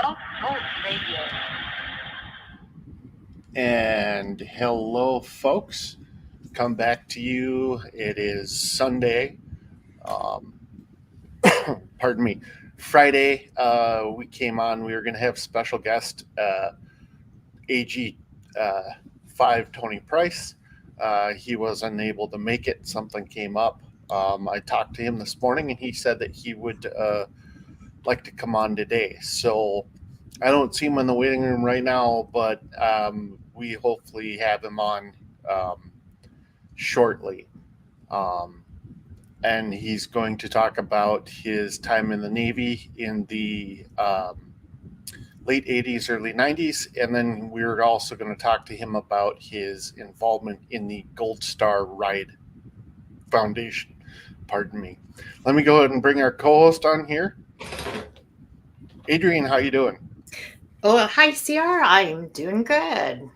Blog Talk Radio. And hello, folks. Come back to you. It is Sunday. Um, pardon me. Friday, we came on. We were going to have special guest AG5 Tony Price. He was unable to make it. Something came up. I talked to him this morning, and he said that he would like to come on today. So I don't see him in the waiting room right now, but we hopefully have him on shortly. Um, and he's going to talk about his time in the Navy in the late 80s, early 90s. And then we're also going to talk to him about his involvement in the Gold Star Ride Foundation. Pardon me. Let me go ahead and bring our co-host on here. Adrian, how you doing? Oh, hi, CR. I'm doing good.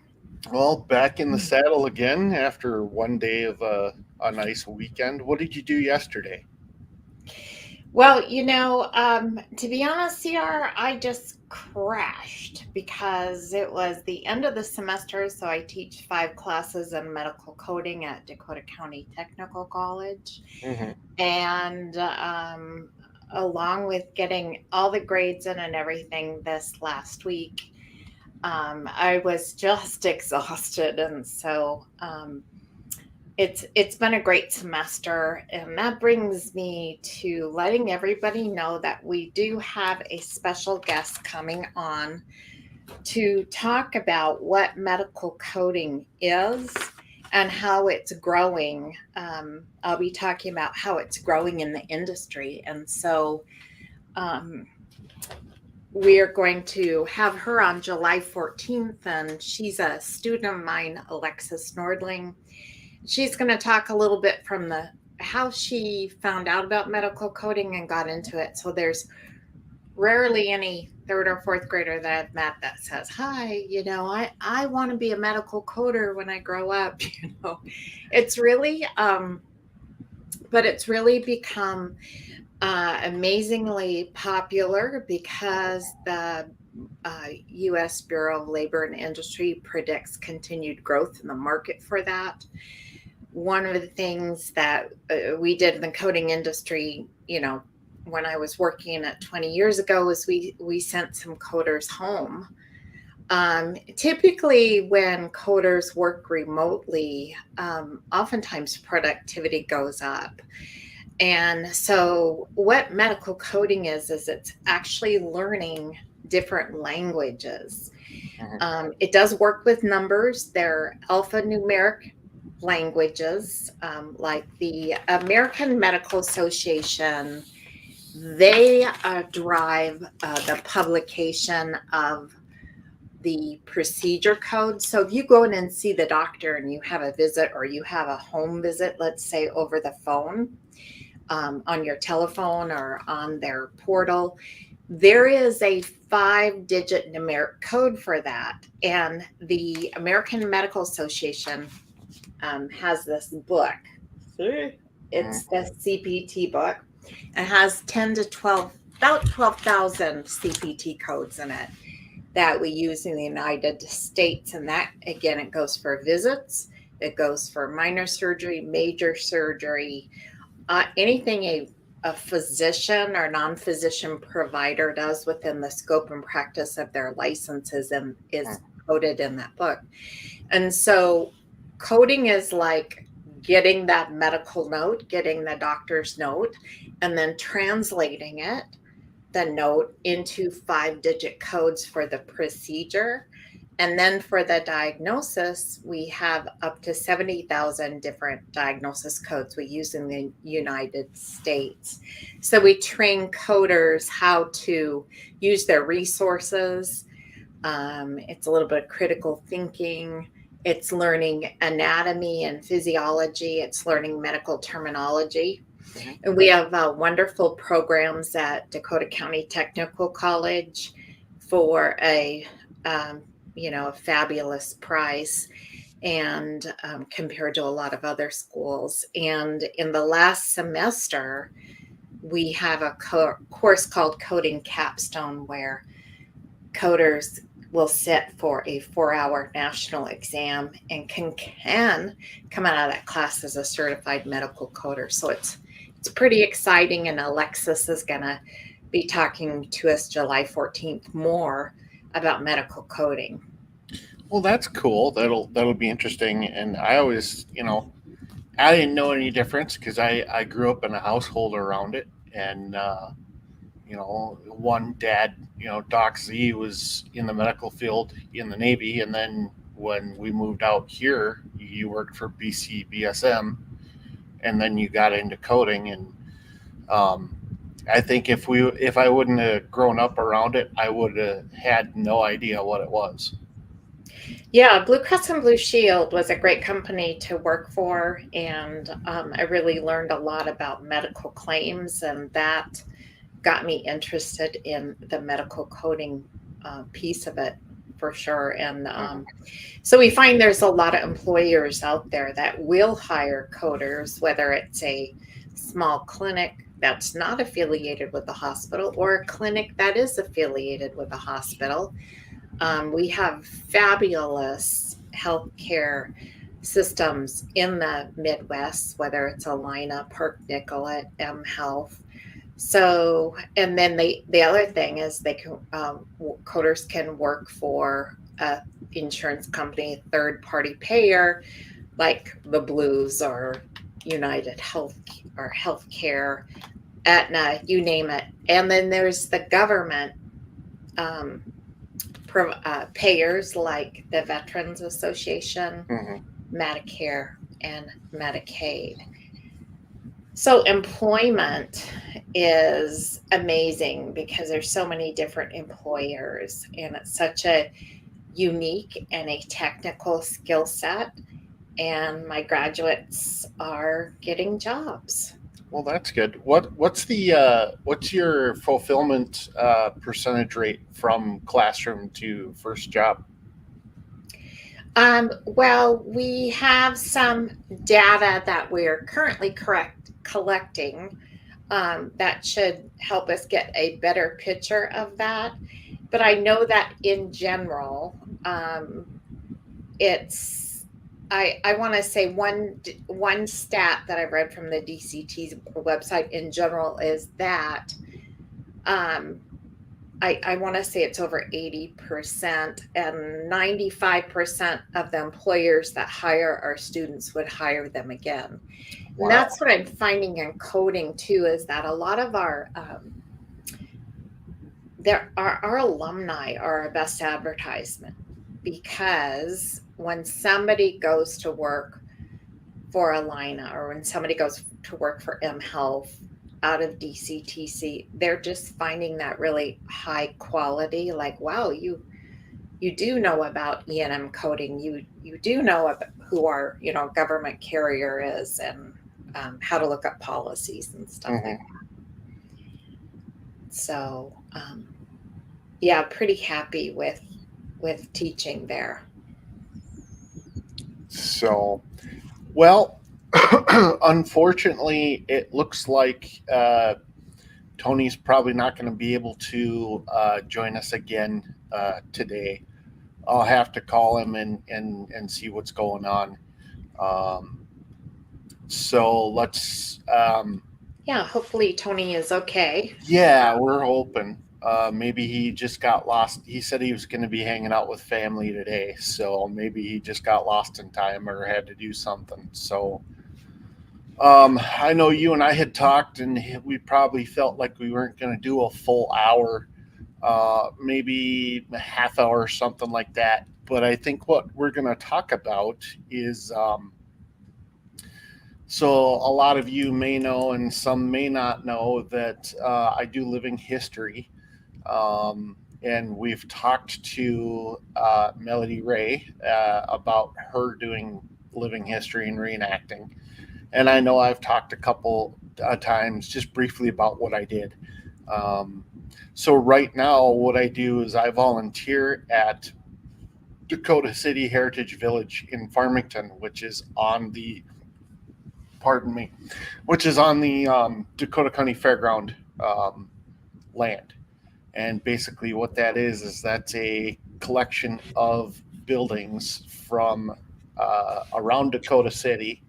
Well, back in the saddle again after one day of a nice weekend. What did you do yesterday? Well, to be honest, CR, I just crashed because it was the end of the semester. So I teach 5 classes in medical coding at Dakota County Technical College. Mm-hmm. And along with getting all the grades in and everything this last week, I was just exhausted. And so it's been a great semester, and that brings me to letting everybody know that we do have a special guest coming on to talk about what medical coding is and how it's growing. I'll be talking about how it's growing in the industry, and so we are going to have her on July 14th, and she's a student of mine, Alexis Nordling. She's going to talk a little bit from how she found out about medical coding and got into it. So there's rarely any 3rd or 4th grader that I've met that says, hi, I want to be a medical coder when I grow up. It's really, but it's really become amazingly popular because the U.S. Bureau of Labor and Industry predicts continued growth in the market for that. One of the things that we did in the coding industry, when I was working at 20 years ago, is we sent some coders home. Typically, when coders work remotely, oftentimes productivity goes up. And so what medical coding is it's actually learning different languages. It does work with numbers. They're alphanumeric languages, like the American Medical Association. They drive the publication of the procedure code. So if you go in and see the doctor and you have a visit, or you have a home visit, let's say over the phone, on your telephone or on their portal, there is a 5-digit numeric code for that. And the American Medical Association has this book. It's the CPT book. It has 10 to 12, about 12,000 CPT codes in it that we use in the United States. And that, again, it goes for visits. It goes for minor surgery, major surgery, anything a physician or non-physician provider does within the scope and practice of their licenses and is coded in that book. And so coding is like getting that medical note, getting the doctor's note, and then translating the note into 5-digit codes for the procedure. And then for the diagnosis, we have up to 70,000 different diagnosis codes we use in the United States. So we train coders how to use their resources. It's a little bit of critical thinking. It's learning anatomy and physiology. It's learning medical terminology. And we have wonderful programs at Dakota County Technical College for a fabulous price, and compared to a lot of other schools. And in the last semester, we have a course called Coding Capstone, where coders will sit for a 4-hour national exam and can come out of that class as a certified medical coder. So it's pretty exciting, and Alexis is going to be talking to us July 14th more about medical coding. Well, that's cool. That'll be interesting. And I always, I didn't know any difference because I grew up in a household around it, and one dad, Doc Z was in the medical field in the Navy, and then when we moved out here, you worked for BCBSM, and then you got into coding. And um, I think if I wouldn't have grown up around it, I would have had no idea what it was. Yeah, Blue Cross and Blue Shield was a great company to work for, and I really learned a lot about medical claims, and that got me interested in the medical coding piece of it for sure. And so we find there's a lot of employers out there that will hire coders, whether it's a small clinic that's not affiliated with the hospital or a clinic that is affiliated with the hospital. We have fabulous healthcare systems in the Midwest, whether it's Alina, Park Nicollet, M Health. So, and then the other thing is they can coders can work for a insurance company, third party payer, like the Blues or United Health or Healthcare, Aetna, you name it. And then there's the government payers like the Veterans Association, Medicare, and Medicaid. So employment is amazing because there's so many different employers, and it's such a unique and a technical skill set, and my graduates are getting jobs. Well, that's good. What's your fulfillment percentage rate from classroom to first job? Well, we have some data that we're currently collecting that should help us get a better picture of that. But I know that in general, I want to say one stat that I read from the DCT's website in general is that I want to say it's over 80%, and 95% of the employers that hire our students would hire them again. Wow. And that's what I'm finding in coding too, is that a lot of our alumni are our best advertisement, because when somebody goes to work for Alina or when somebody goes to work for M Health out of DCTC, they're just finding that really high quality, like, wow, you do know about E&M coding, you do know who our government carrier is, and how to look up policies and stuff like that. So yeah, pretty happy with teaching there. So, well, unfortunately, it looks like Tony's probably not going to be able to join us again today. I'll have to call him and see what's going on. So let's. Yeah, hopefully Tony is okay. Yeah, we're hoping. Maybe he just got lost. He said he was going to be hanging out with family today, so maybe he just got lost in time or had to do something. So I know you and I had talked, and we probably felt like we weren't going to do a full hour, maybe a half hour or something like that. But I think what we're going to talk about is so a lot of you may know and some may not know that I do living history. And we've talked to Melody Ray about her doing living history and reenacting. And I know I've talked a couple times just briefly about what I did. So right now, what I do is I volunteer at Dakota City Heritage Village in Farmington, which is on the Dakota County Fairground land. And basically, what that is that's a collection of buildings from around Dakota City,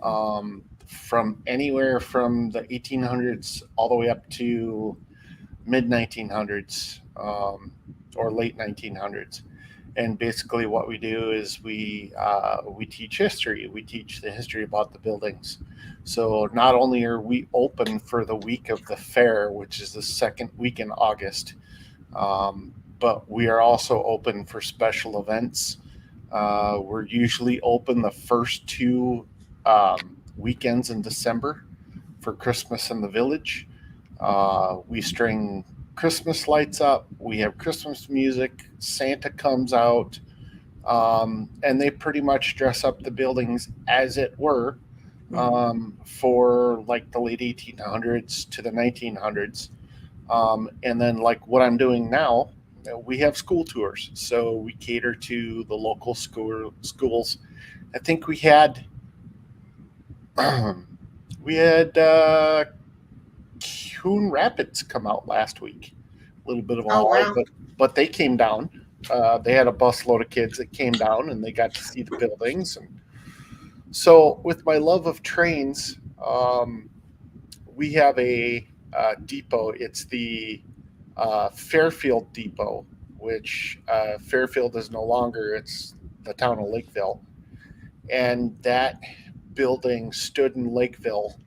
from anywhere from the 1800s all the way up to mid 1900s, or late 1900s. And basically, what we do is we teach history. We teach the history about the buildings. So not only are we open for the week of the fair, which is the second week in August, but we are also open for special events. We're usually open the first two weekends in December for Christmas in the village. We string Christmas lights up. We have Christmas music. Santa comes out, and they pretty much dress up the buildings as it were, for like the late 1800s to the 1900s. And then, like what I'm doing now, we have school tours. So we cater to the local schools. I think we had Coon Rapids come out last week. A little bit of a Oh, haul, wow. but they came down. They had a busload of kids that came down, and they got to see the buildings. And so, with my love of trains, we have a depot. It's the Fairfield Depot, which Fairfield is no longer. It's the town of Lakeville, and that building stood in Lakeville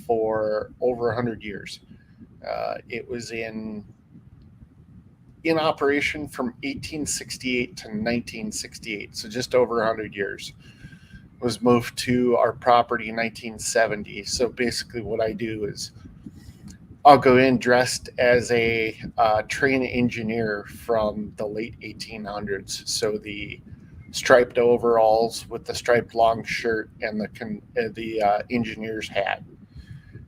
for over 100 years. It was in operation from 1868 to 1968, so just over 100 years. Was moved to our property in 1970. So basically, what I do is I'll go in dressed as a train engineer from the late 1800s. So the striped overalls with the striped long shirt and the engineer's hat.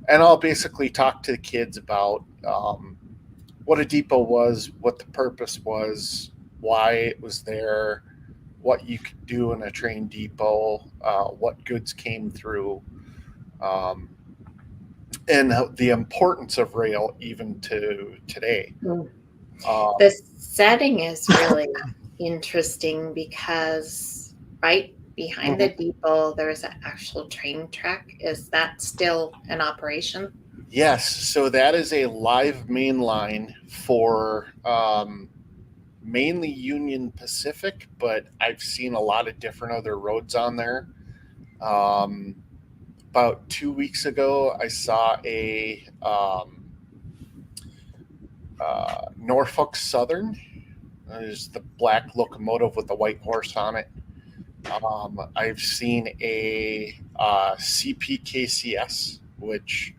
And I'll basically talk to the kids about what a depot was, what the purpose was, why it was there, what you could do in a train depot, what goods came through, um, and the importance of rail even to today. Mm. Um, The setting is really interesting because right behind the mhm. depot, there's an actual train track. Is that still in operation? Yes, so that is a live main line for mainly Union Pacific, but I've seen a lot of different other roads on there. Um, about 2 weeks ago, I saw a Norfolk Southern. There's the black locomotive with the white horse on it. I've seen a CPKCS, which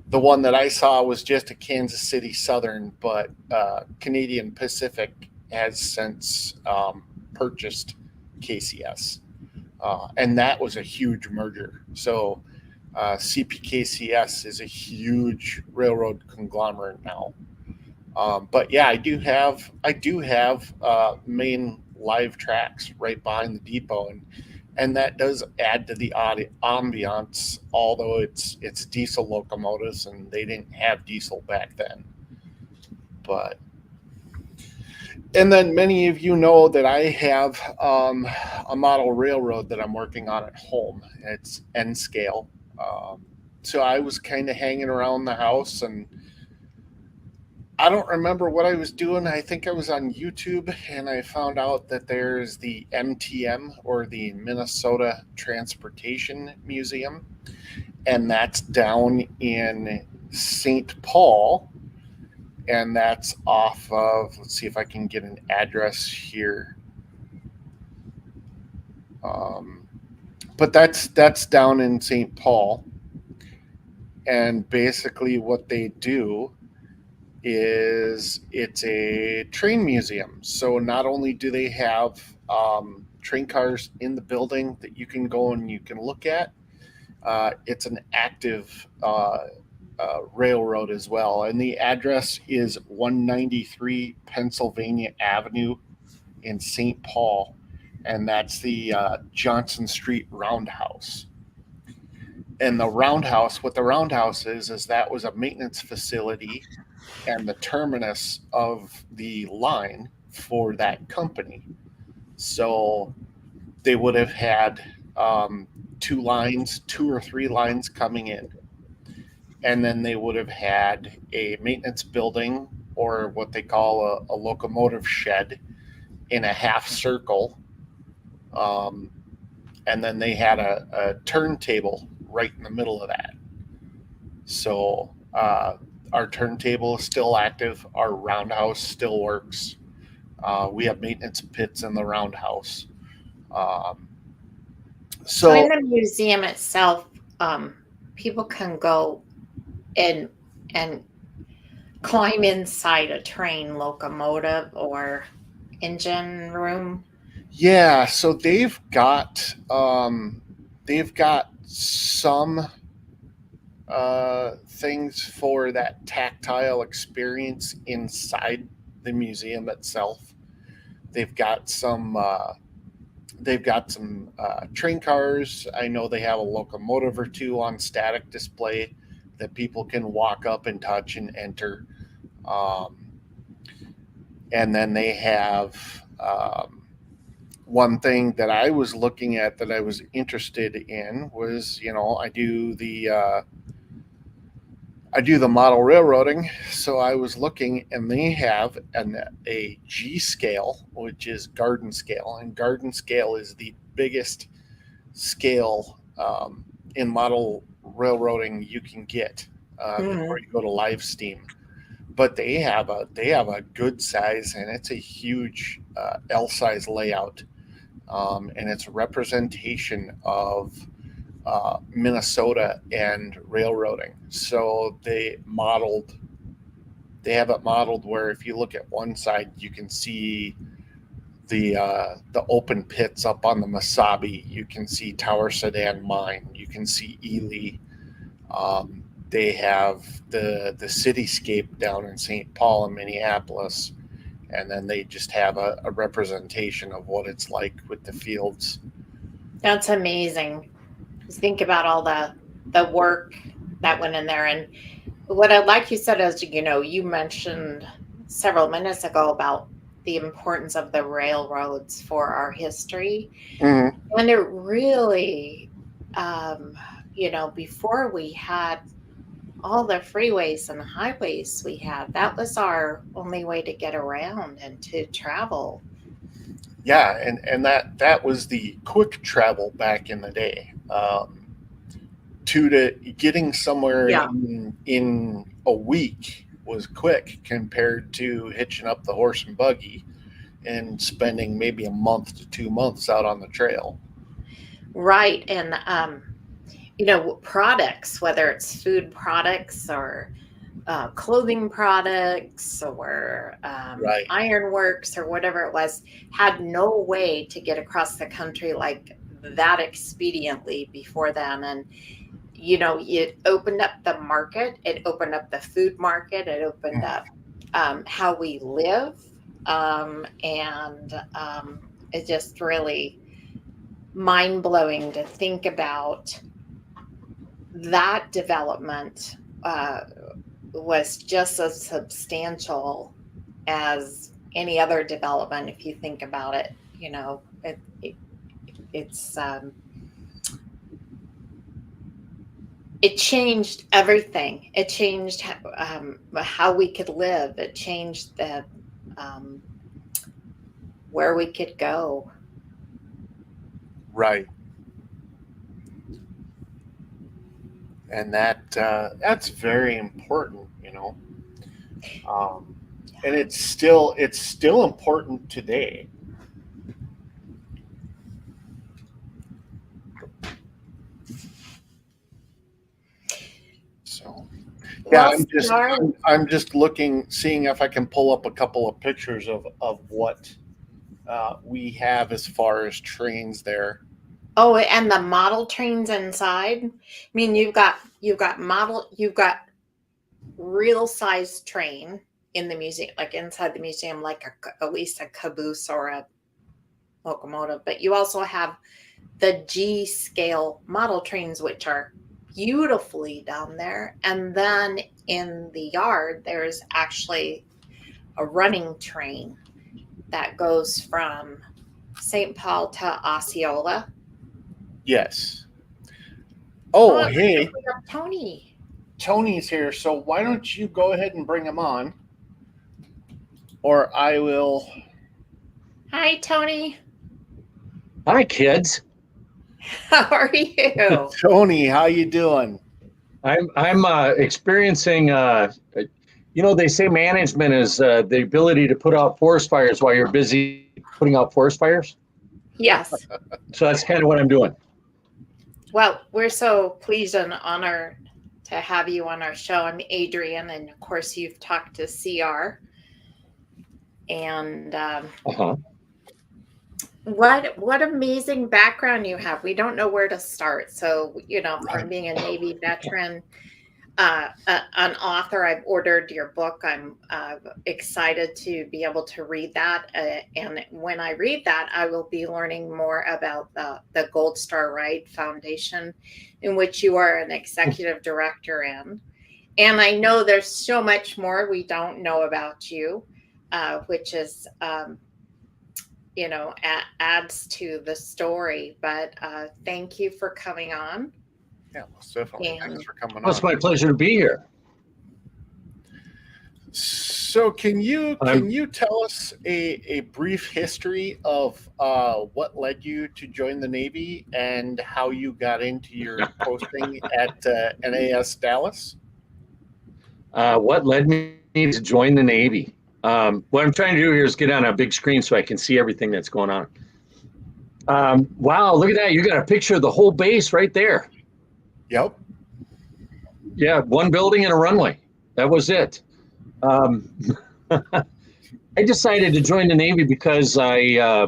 the one that I saw was just a Kansas City Southern, but Canadian Pacific has since purchased KCS. And that was a huge merger. So CPKCS is a huge railroad conglomerate now. But yeah, I do have main live tracks right behind the depot, and that does add to the ambiance. Although it's diesel locomotives, and they didn't have diesel back then. But and then many of you know that I have a model railroad that I'm working on at home. It's N scale. So I was kind of hanging around the house, and I don't remember what I was doing. I think I was on YouTube, and I found out that there's the MTM, or the Minnesota Transportation Museum, and that's down in St. Paul, and that's off of, let's see if I can get an address here. Um, but that's down in St. Paul, and basically what they do is it's a train museum. So not only do they have train cars in the building that you can go and you can look at, it's an active railroad as well. And the address is 193 Pennsylvania Avenue in St. Paul. And that's the Johnson Street Roundhouse. And the roundhouse, what the roundhouse is that was a maintenance facility and the terminus of the line for that company. So they would have had two or three lines coming in, and then they would have had a maintenance building or what they call a locomotive shed in a half circle. Um, and then they had a turntable right in the middle of that. So our turntable is still active. Our roundhouse still works. We have maintenance pits in the roundhouse. Um, So in so the museum itself, people can go and and climb inside a train locomotive or engine room. yeah, so they've got some things for that tactile experience inside the museum itself. They've got some train cars. I know they have a locomotive or two on static display that people can walk up and touch and enter. Um, and then they have one thing that I was looking at that I was interested in was, I do the model railroading, so I was looking, and they have a G scale, which is garden scale, and garden scale is the biggest scale in model railroading you can get before Mhm. you go to live steam. But they have a good size, and it's a huge L size layout, and it's a representation of Minnesota and railroading. So they have it modeled where if you look at one side, you can see the open pits up on the Masabi. You can see Tower Sedan Mine. You can see Ely. They have the cityscape down in St. Paul and Minneapolis, and then they just have a representation of what it's like with the fields. That's amazing. Just think about all the work that went in there. And what I like you said is, you mentioned several minutes ago about the importance of the railroads for our history. Mm-hmm. And it really, um, before we had all the freeways and highways we had, that was our only way to get around and to travel. Yeah, and that was the quick travel back in the day. To getting somewhere Yeah. in a week was quick compared to hitching up the horse and buggy and spending maybe a month to 2 months out on the trail. Right. And, products, whether it's food products or clothing products or Right. ironworks or whatever it was, had no way to get across the country like that expediently before then. And, it opened up the market, it opened up the food market, it opened up how we live. And it's just really mind blowing to think about that development. Was just as substantial as any other development if you think about it. It's it changed everything. It changed how we could live. It changed the um, where we could go. Right. And that's very important, um, and it's still important today. So yeah, Well, Star. I'm just looking, seeing if I can pull up a couple of pictures of what we have as far as trains there. Oh, and the model trains inside. I mean, you've got real size train in the museum, like inside the museum, like at least a caboose or a locomotive. But you also have the G scale model trains, which are beautifully down there. And then in the yard, there's actually a running train that goes from St. Paul to Osceola. Yes. Oh, Oh, it looks like hey, we have Tony. Tony's here. So why don't you go ahead and bring him on, or I will. Hi, Tony. Hi, kids. How are you? Tony, how you doing? I'm experiencing. They say management is the ability to put out forest fires while you're busy putting out forest fires. Yes. So that's kind of what I'm doing. Well, we're so pleased and honored to have you on our show. I'm Adrian, and of course, you've talked to CR. And what amazing background you have. We don't know where to start. So, from being a Navy veteran, an author, I've ordered your book. I'm excited to be able to read that. And when I read that, I will be learning more about the Gold Star Ride Foundation, in which you are an executive director in. And I know there's so much more we don't know about you, which is, adds to the story. But thank you for coming on. Yeah, most definitely. Thanks for coming Well, it's on. my pleasure to be here. So, can you tell us a brief history of what led you to join the Navy and how you got into your posting at NAS Dallas? What led me to join the Navy? What I'm trying to do here is get on a big screen so I can see everything that's going on. Wow, look at that. You got a picture of the whole base right there. Yep. Yeah, one building and a runway. That was it. I decided to join the Navy because I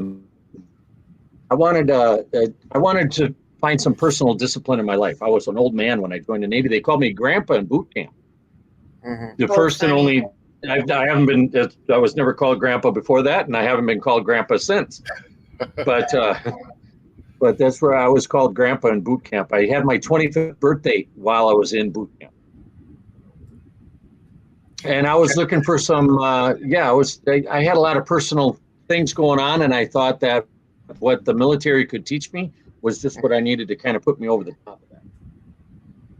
wanted to find some personal discipline in my life. I was an old man when I joined the Navy. They called me Grandpa in boot camp. Mm-hmm. The first and only. I haven't been. I was never called Grandpa before that, and I haven't been called Grandpa since. But that's where I was called Grandpa in boot camp. I had my 25th birthday while I was in boot camp. And I was looking for some, I had a lot of personal things going on, and I thought that what the military could teach me was just what I needed to kind of put me over the top of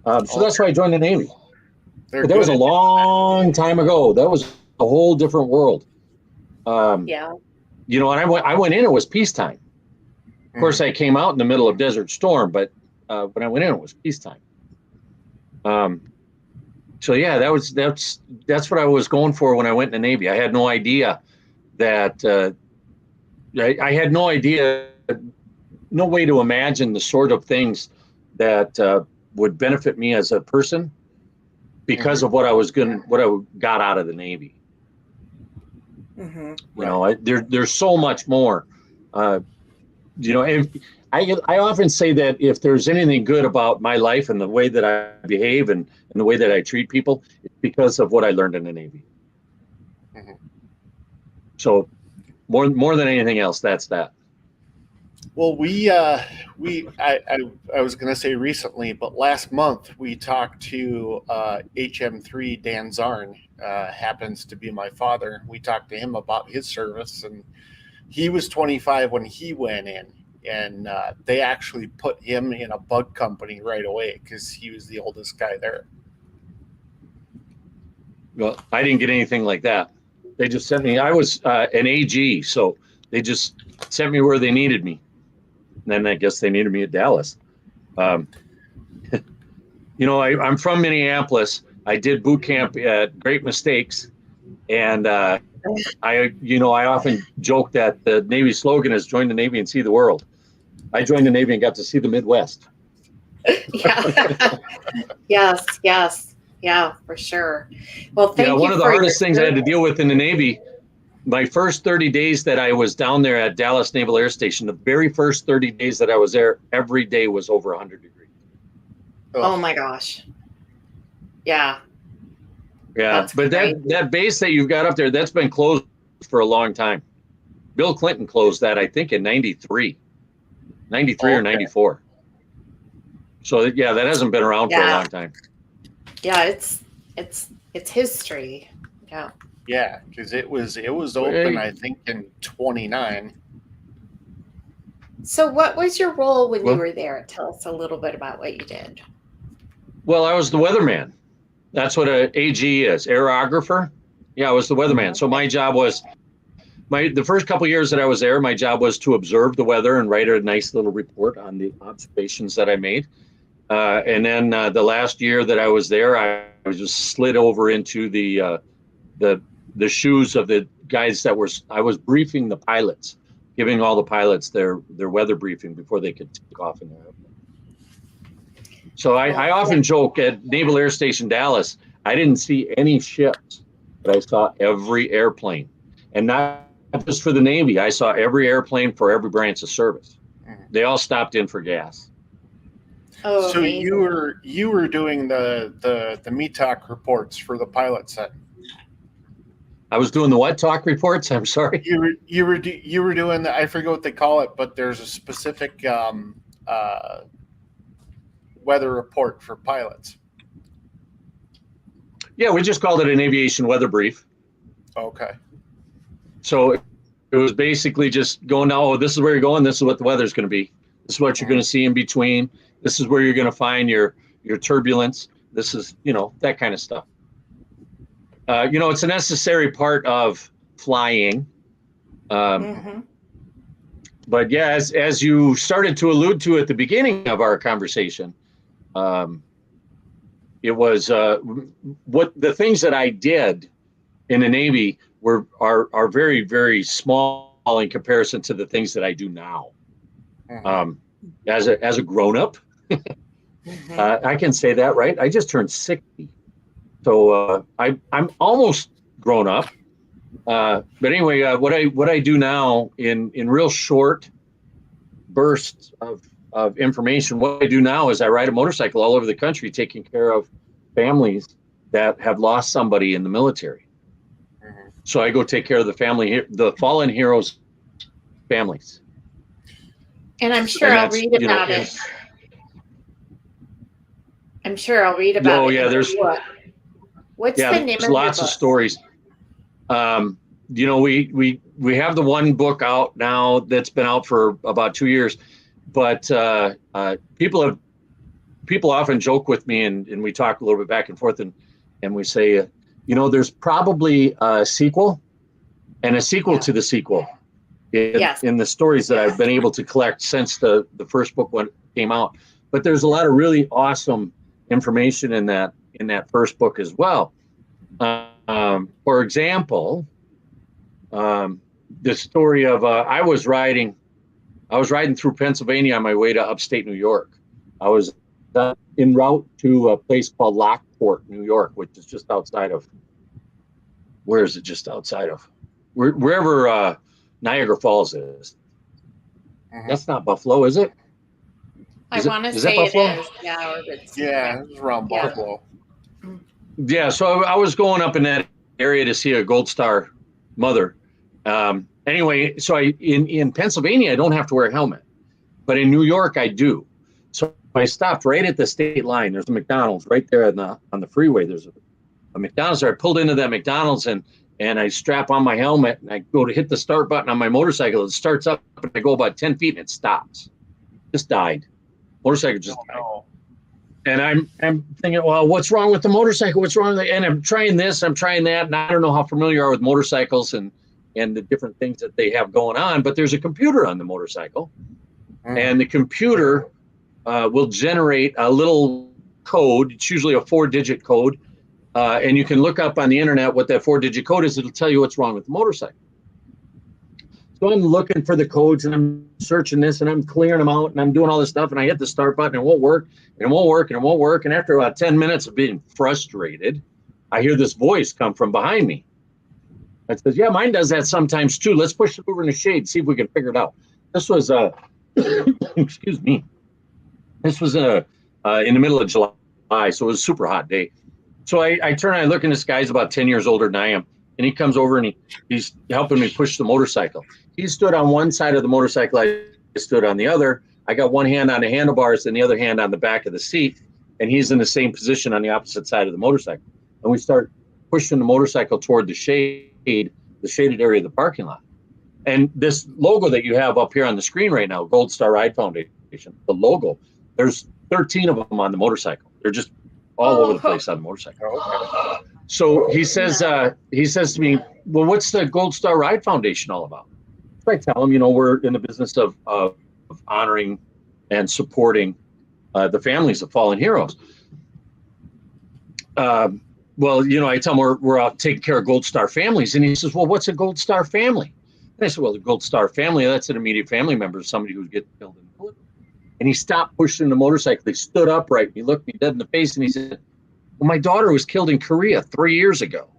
that. So that's why I joined the Navy. But that was a long time ago. That was a whole different world. And I went in, it was peacetime. Of course, I came out in the middle of Desert Storm, but when I went in, it was peacetime. So yeah, that's what I was going for when I went in the Navy. I had no idea that I had no idea, no way to imagine the sort of things that would benefit me as a person because of what I got out of the Navy. Mm-hmm. There's so much more. And I often say that if there's anything good about my life and the way that I behave and the way that I treat people, it's because of what I learned in the Navy. Mm-hmm. So more than anything else, that's that. Well, I was going to say recently, but last month we talked to HM3 Dan Zarn, happens to be my father. We talked to him about his service, and he was 25 when he went in, and they actually put him in a bug company right away because he was the oldest guy there. Well, I didn't get anything like that. They just sent me. I was an AG, so they just sent me where they needed me. And then I guess they needed me at Dallas. I'm from Minneapolis. I did boot camp at Great Mistakes, and I often joke that the Navy slogan is "Join the Navy and see the world." I joined the Navy and got to see the Midwest. Yeah. Yes. Yeah, for sure. Well, thank you. One of the hardest things I had to deal with in the Navy, my first 30 days that I was down there at Dallas Naval Air Station, the very first 30 days that I was there, every day was over 100 degrees. Oh my gosh. Yeah. Yeah, but that base that you've got up there, that's been closed for a long time. Bill Clinton closed that, I think, in 93 or 94. So yeah, that hasn't been around for a long time. Yeah, it's history. Yeah. Yeah, because it was open, I think, in 29. So what was your role when you Well- were there? Tell us a little bit about what you did. Well, I was the weatherman. That's what a AG is, aerographer. Yeah, I was the weatherman. So my job was the first couple of years that I was there, my job was to observe the weather and write a nice little report on the observations that I made. And then the last year that I was there, I was just slid over into the shoes of the guys I was briefing the pilots, giving all the pilots their weather briefing before they could take off in their airplane. So I often joke at Naval Air Station Dallas, I didn't see any ships, but I saw every airplane. And not just for the Navy, I saw every airplane for every branch of service. They all stopped in for gas. Oh, So amazing. you were doing the METOC reports for the pilots then. I was doing the what talk reports? I'm sorry. You were doing the, I forget what they call it, but there's a specific weather report for pilots. Yeah, we just called it an aviation weather brief. Okay. So it was basically just going, oh, this is where you're going. This is what the weather's going to be. This is what you're going to see in between. This is where you're going to find your turbulence. This is, that kind of stuff. It's a necessary part of flying. But yeah, as you started to allude to at the beginning of our conversation, it was what the things that I did in the Navy are very, very small in comparison to the things that I do now. As a grown up, I can say that, right? I just turned 60. So I'm almost grown up, but anyway, what I do now in real short bursts of information, what I do now is I ride a motorcycle all over the country, taking care of families that have lost somebody in the military. So I go take care of the fallen heroes' families. And I'm sure I'll read about it. I'm sure I'll read about it. Oh yeah, there's What's the name of lots your of stories. We have the one book out now that's been out for about 2 years, but people often joke with me and we talk a little bit back and forth and we say, there's probably a sequel and a sequel to the sequel in the stories that I've been able to collect since the first book came out. But there's a lot of really awesome information in that first book as well. For example, the story of I was riding through Pennsylvania on my way to upstate New York. I was en route to a place called Lockport, New York, which is just outside of. Where is it? Just outside of wherever Niagara Falls is. That's not Buffalo, is it? I want to say it is. Yeah, it's around Buffalo. Yeah, so I was going up in that area to see a Gold Star mother. Anyway, so in Pennsylvania, I don't have to wear a helmet, but in New York, I do. So I stopped right at the state line. There's a McDonald's right there on the freeway. There's a McDonald's there. I pulled into that McDonald's and I strap on my helmet and I go to hit the start button on my motorcycle. It starts up and I go about 10 feet and it stops. Just died. Motorcycle just died. And I'm thinking, well, what's wrong with the motorcycle? What's wrong with it? And I'm trying this, I'm trying that. And I don't know how familiar you are with motorcycles and the different things that they have going on, but there's a computer on the motorcycle. And the computer will generate a little code. It's usually a 4-digit code. And you can look up on the internet what that 4-digit code is. It'll tell you what's wrong with the motorcycle. So I'm looking for the codes and I'm searching this and I'm clearing them out and I'm doing all this stuff and I hit the start button and it won't work and it won't work and it won't work. And after about 10 minutes of being frustrated, I hear this voice come from behind me. It says, yeah, mine does that sometimes too. Let's push it over in the shade, see if we can figure it out. This was, excuse me. This was in the middle of July, so it was a super hot day. So I turn and I look and this guy's about 10 years older than I am. And he comes over and he's helping me push the motorcycle. He stood on one side of the motorcycle. I stood on the other. I got one hand on the handlebars and the other hand on the back of the seat, and he's in the same position on the opposite side of the motorcycle. And we start pushing the motorcycle toward the shaded area of the parking lot. And this logo that you have up here on the screen right now, Gold Star Ride Foundation, the logo, there's 13 of them on the motorcycle. They're just all over the place on the motorcycle. So he says to me, well, what's the Gold Star Ride Foundation all about? So I tell him, we're in the business of honoring and supporting the families of fallen heroes. Well, I tell him we're out taking care of Gold Star families. And he says, well, what's a Gold Star family? And I said, well, the Gold Star family, that's an immediate family member of somebody who's getting killed in the military. And he stopped pushing the motorcycle. He stood upright. He looked me dead in the face and he said, well, my daughter was killed in Korea 3 years ago.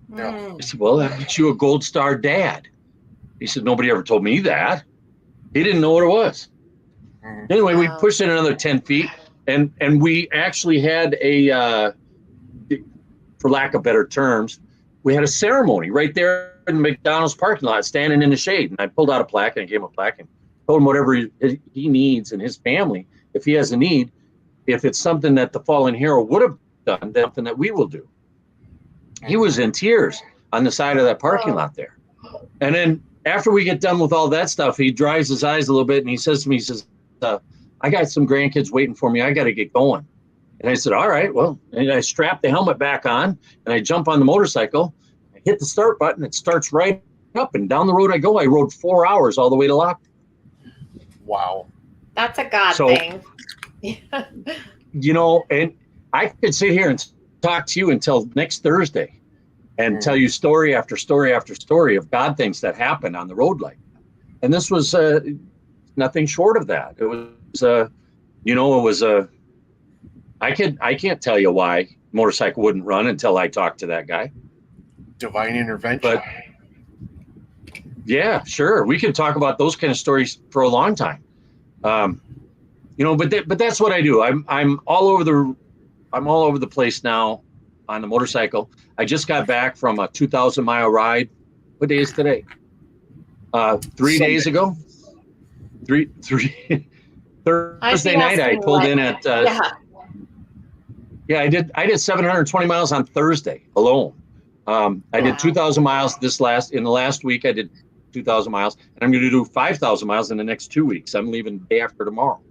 Mm. I said, well, that makes you a Gold Star dad. He said, nobody ever told me that. He didn't know what it was. Anyway, we pushed it another 10 feet and we actually had for lack of better terms, we had a ceremony right there in the McDonald's parking lot, standing in the shade. And I pulled out a plaque and I gave him a plaque and told him whatever he needs and his family, if he has a need, if it's something that the fallen hero would have done, then something that we will do. He was in tears on the side of that parking lot there. And then after we get done with all that stuff, he dries his eyes a little bit and he says to me, I got some grandkids waiting for me. I got to get going. And I said, all right, well, and I strap the helmet back on and I jump on the motorcycle. I hit the start button. It starts right up and down the road I go. I rode 4 hours all the way to Lockton. Wow. That's a God thing. And I could sit here and talk to you until next Thursday and tell you story after story after story of God things that happened on the road like that. And this was nothing short of that. It was I can't tell you why motorcycle wouldn't run until I talked to that guy. Divine intervention. But yeah, sure. We can talk about those kind of stories for a long time. But that's what I do. I'm all over the place now on the motorcycle. I just got back from a 2,000-mile ride. What day is today? 3 days ago. Thursday night I pulled in at I did 720 miles on Thursday alone. I did 2,000 miles in the last week. I did 2,000 miles, and I'm going to do 5,000 miles in the next 2 weeks. I'm leaving the day after tomorrow.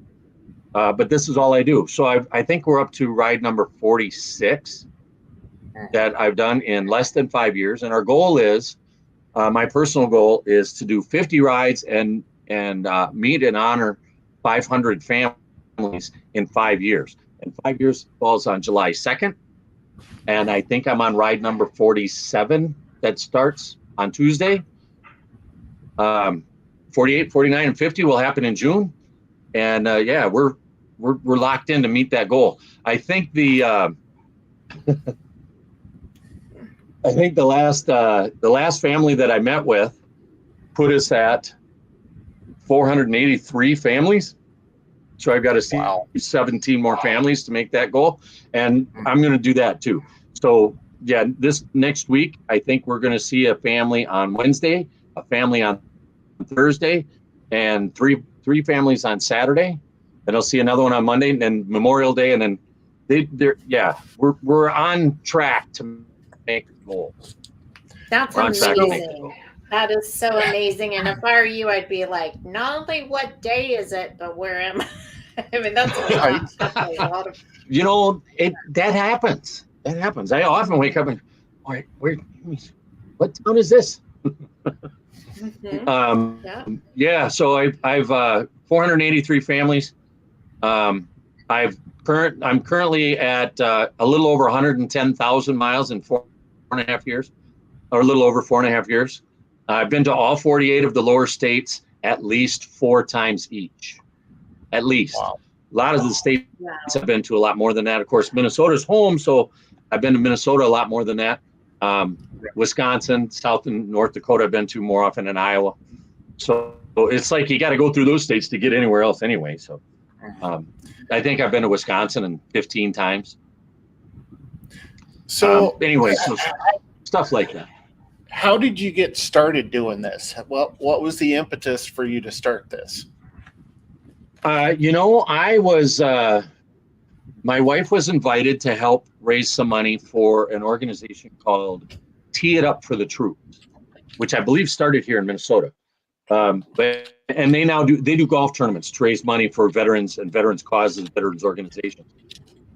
But this is all I do. So I think we're up to ride number 46 that I've done in less than 5 years. And our goal is, my personal goal is to do 50 rides and meet and honor 500 families in 5 years. And 5 years falls on July 2nd. And I think I'm on ride number 47 that starts on Tuesday. 48, 49, and 50 will happen in June. And we're locked in to meet that goal. I think the last family that I met with put us at 483 families. So I've got to see 17 more families to make that goal. And I'm going to do that too. So yeah, this next week, I think we're going to see a family on Wednesday, a family on Thursday, and three families on Saturday. And I'll see another one on Monday, and then Memorial Day. And then we're on track to make the goal. That's amazing. That is so amazing. And if I were you, I'd be like, not only what day is it, but where am I? I mean, that's a lot of. That happens. That happens. I often wake up and, all right, what town is this? So I've 483 families. I'm currently at a little over 110,000 miles in 4.5 years, or a little over 4.5 years. I've been to all 48 of the lower states at least 4 times each. At least. Wow. A lot of the states I've been to a lot more than that. Of course, Minnesota's home, so I've been to Minnesota a lot more than that. Wisconsin, South and North Dakota I've been to more often than Iowa. So it's like you got to go through those states to get anywhere else anyway. So I think I've been to Wisconsin 15 times. So anyway, so stuff like that. How did you get started doing this? What was the impetus for you to start this? I was, my wife was invited to help raise some money for an organization called Tee It Up for the Troops, which I believe started here in Minnesota. And they do golf tournaments to raise money for veterans and veterans causes, veterans organizations.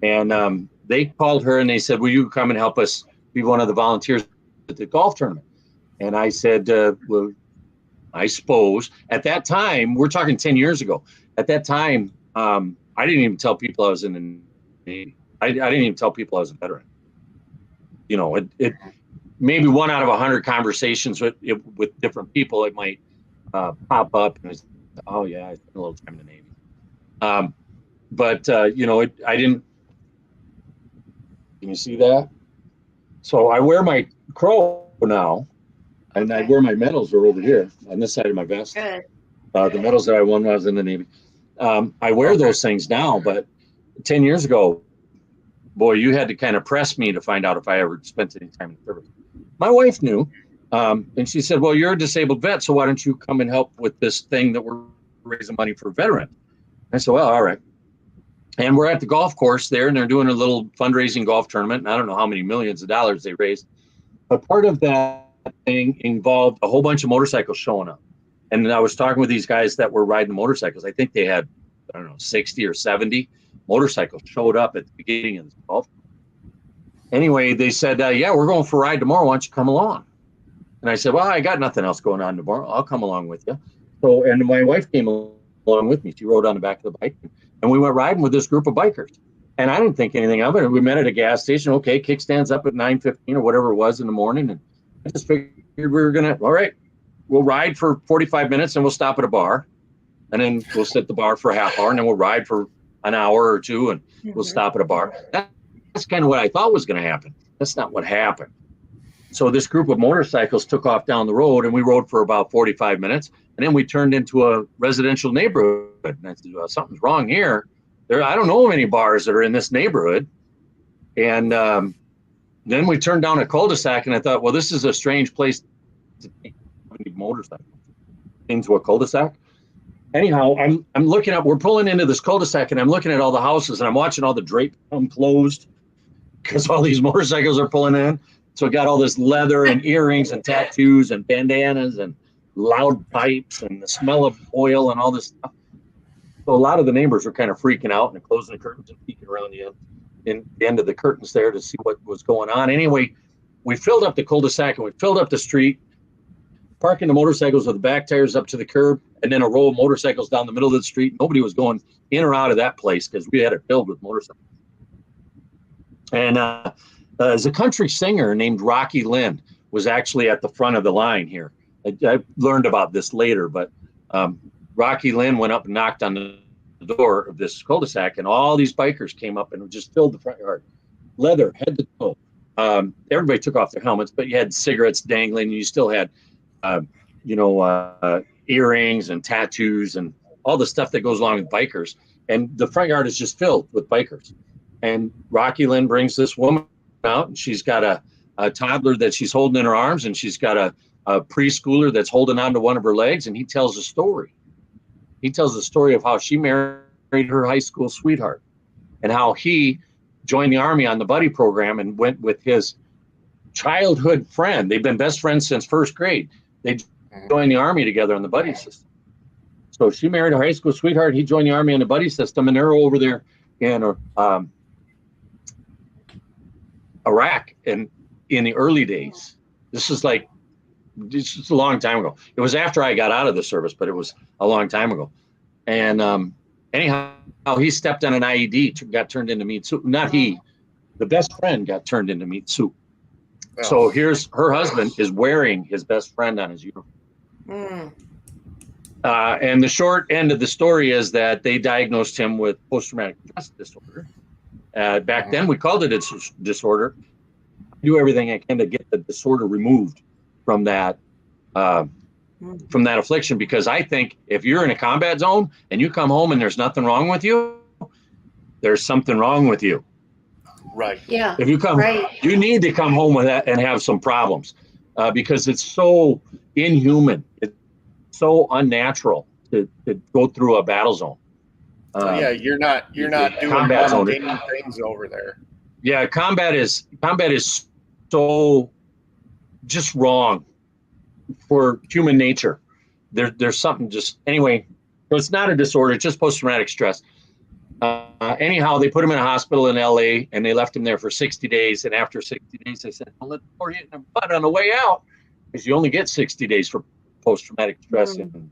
And they called her and they said, will you come and help us be one of the volunteers at the golf tournament? And I said, well, I suppose. At that time, we're talking 10 years ago. At that time, I didn't even tell people I was in the Navy. I didn't even tell people I was a veteran. It maybe 1 out of 100 conversations with different people, it might pop up and it's, oh yeah, I spent a little time in the Navy. But I didn't. Can you see that? So I wear my crow now, and I wear my medals are over here on this side of my vest. Good. The medals that I won when I was in the Navy. I wear those things now, but 10 years ago, boy, you had to kind of press me to find out if I ever spent any time in the service. My wife knew, and she said, well, you're a disabled vet, so why don't you come and help with this thing that we're raising money for veterans? I said, well, all right. And we're at the golf course there, and they're doing a little fundraising golf tournament. And I don't know how many millions of dollars they raised, but part of that thing involved a whole bunch of motorcycles showing up. And I was talking with these guys that were riding motorcycles. I think they had, 60 or 70 motorcycles showed up at the beginning of the golf. Anyway, they said, yeah, we're going for a ride tomorrow. Why don't you come along? And I said, well, I got nothing else going on tomorrow. I'll come along with you. So, and my wife came along with me. She rode on the back of the bike. And we went riding with this group of bikers. And I didn't think anything of it. We met at a gas station. Okay, kickstands up at 9:15 or whatever it was in the morning. And I just figured we were going to, all right, we'll ride for 45 minutes and we'll stop at a bar. And then we'll sit at the bar for a half hour. And then we'll ride for an hour or two and we'll stop at a bar. That's kind of what I thought was going to happen. That's not what happened. So this group of motorcycles took off down the road and we rode for about 45 minutes. And then we turned into a residential neighborhood. And I said, well, something's wrong here. I don't know of any bars that are in this neighborhood. And then we turned down a cul-de-sac and I thought, well, this is a strange place to take motorcycles into a cul-de-sac. Anyhow, I'm looking up, we're pulling into this cul-de-sac and I'm looking at all the houses and I'm watching all the drape come closed because all these motorcycles are pulling in. So we got all this leather and earrings and tattoos and bandanas and loud pipes and the smell of oil and all this stuff. So a lot of the neighbors were kind of freaking out and closing the curtains and peeking around the end of the curtains there to see what was going on. Anyway, we filled up the cul-de-sac and we filled up the street, parking the motorcycles with the back tires up to the curb, and then a row of motorcycles down the middle of the street. Nobody was going in or out of that place because we had it filled with motorcycles. And there's a country singer named Rocky Lynn was actually at the front of the line here. I learned about this later, but Rocky Lynn went up and knocked on the door of this cul-de-sac, and all these bikers came up and just filled the front yard, leather, head to toe. Everybody took off their helmets, but you had cigarettes dangling, and you still had, earrings and tattoos and all the stuff that goes along with bikers. And the front yard is just filled with bikers. And Rocky Lynn brings this woman out, and she's got a toddler that she's holding in her arms, and she's got a preschooler that's holding onto one of her legs, and he tells a story. He tells the story of how she married her high school sweetheart and how he joined the Army on the buddy program and went with his childhood friend. They've been best friends since first grade. They joined the Army together on the buddy system. So she married her high school sweetheart. He joined the Army on the buddy system, and they're over there in Iraq in the early days. This is a long time ago. It was after I got out of the service, but it was a long time ago. And anyhow, he stepped on an IED, got turned into meat soup. Not he, the best friend got turned into meat soup. Oh. So here's her husband is wearing his best friend on his uniform. And the short end of the story is that they diagnosed him with post-traumatic stress disorder. Back then, we called it a disorder. I do everything I can to get the disorder removed from that affliction, because I think if you're in a combat zone and you come home and there's nothing wrong with you, there's something wrong with you. Right. Yeah. If you come, you need to come home with that and have some problems, because it's so inhuman. It's so unnatural to go through a battle zone. So yeah, you're not doing combat zone. mundane things over there. Yeah, combat is so just wrong for human nature. There's something just anyway. So it's not a disorder; it's just post-traumatic stress. Anyhow, they put him in a hospital in LA, and they left him there for 60 days. And after 60 days, they said, "Well, let's pour you in the butt on the way out," because you only get 60 days for post-traumatic stress in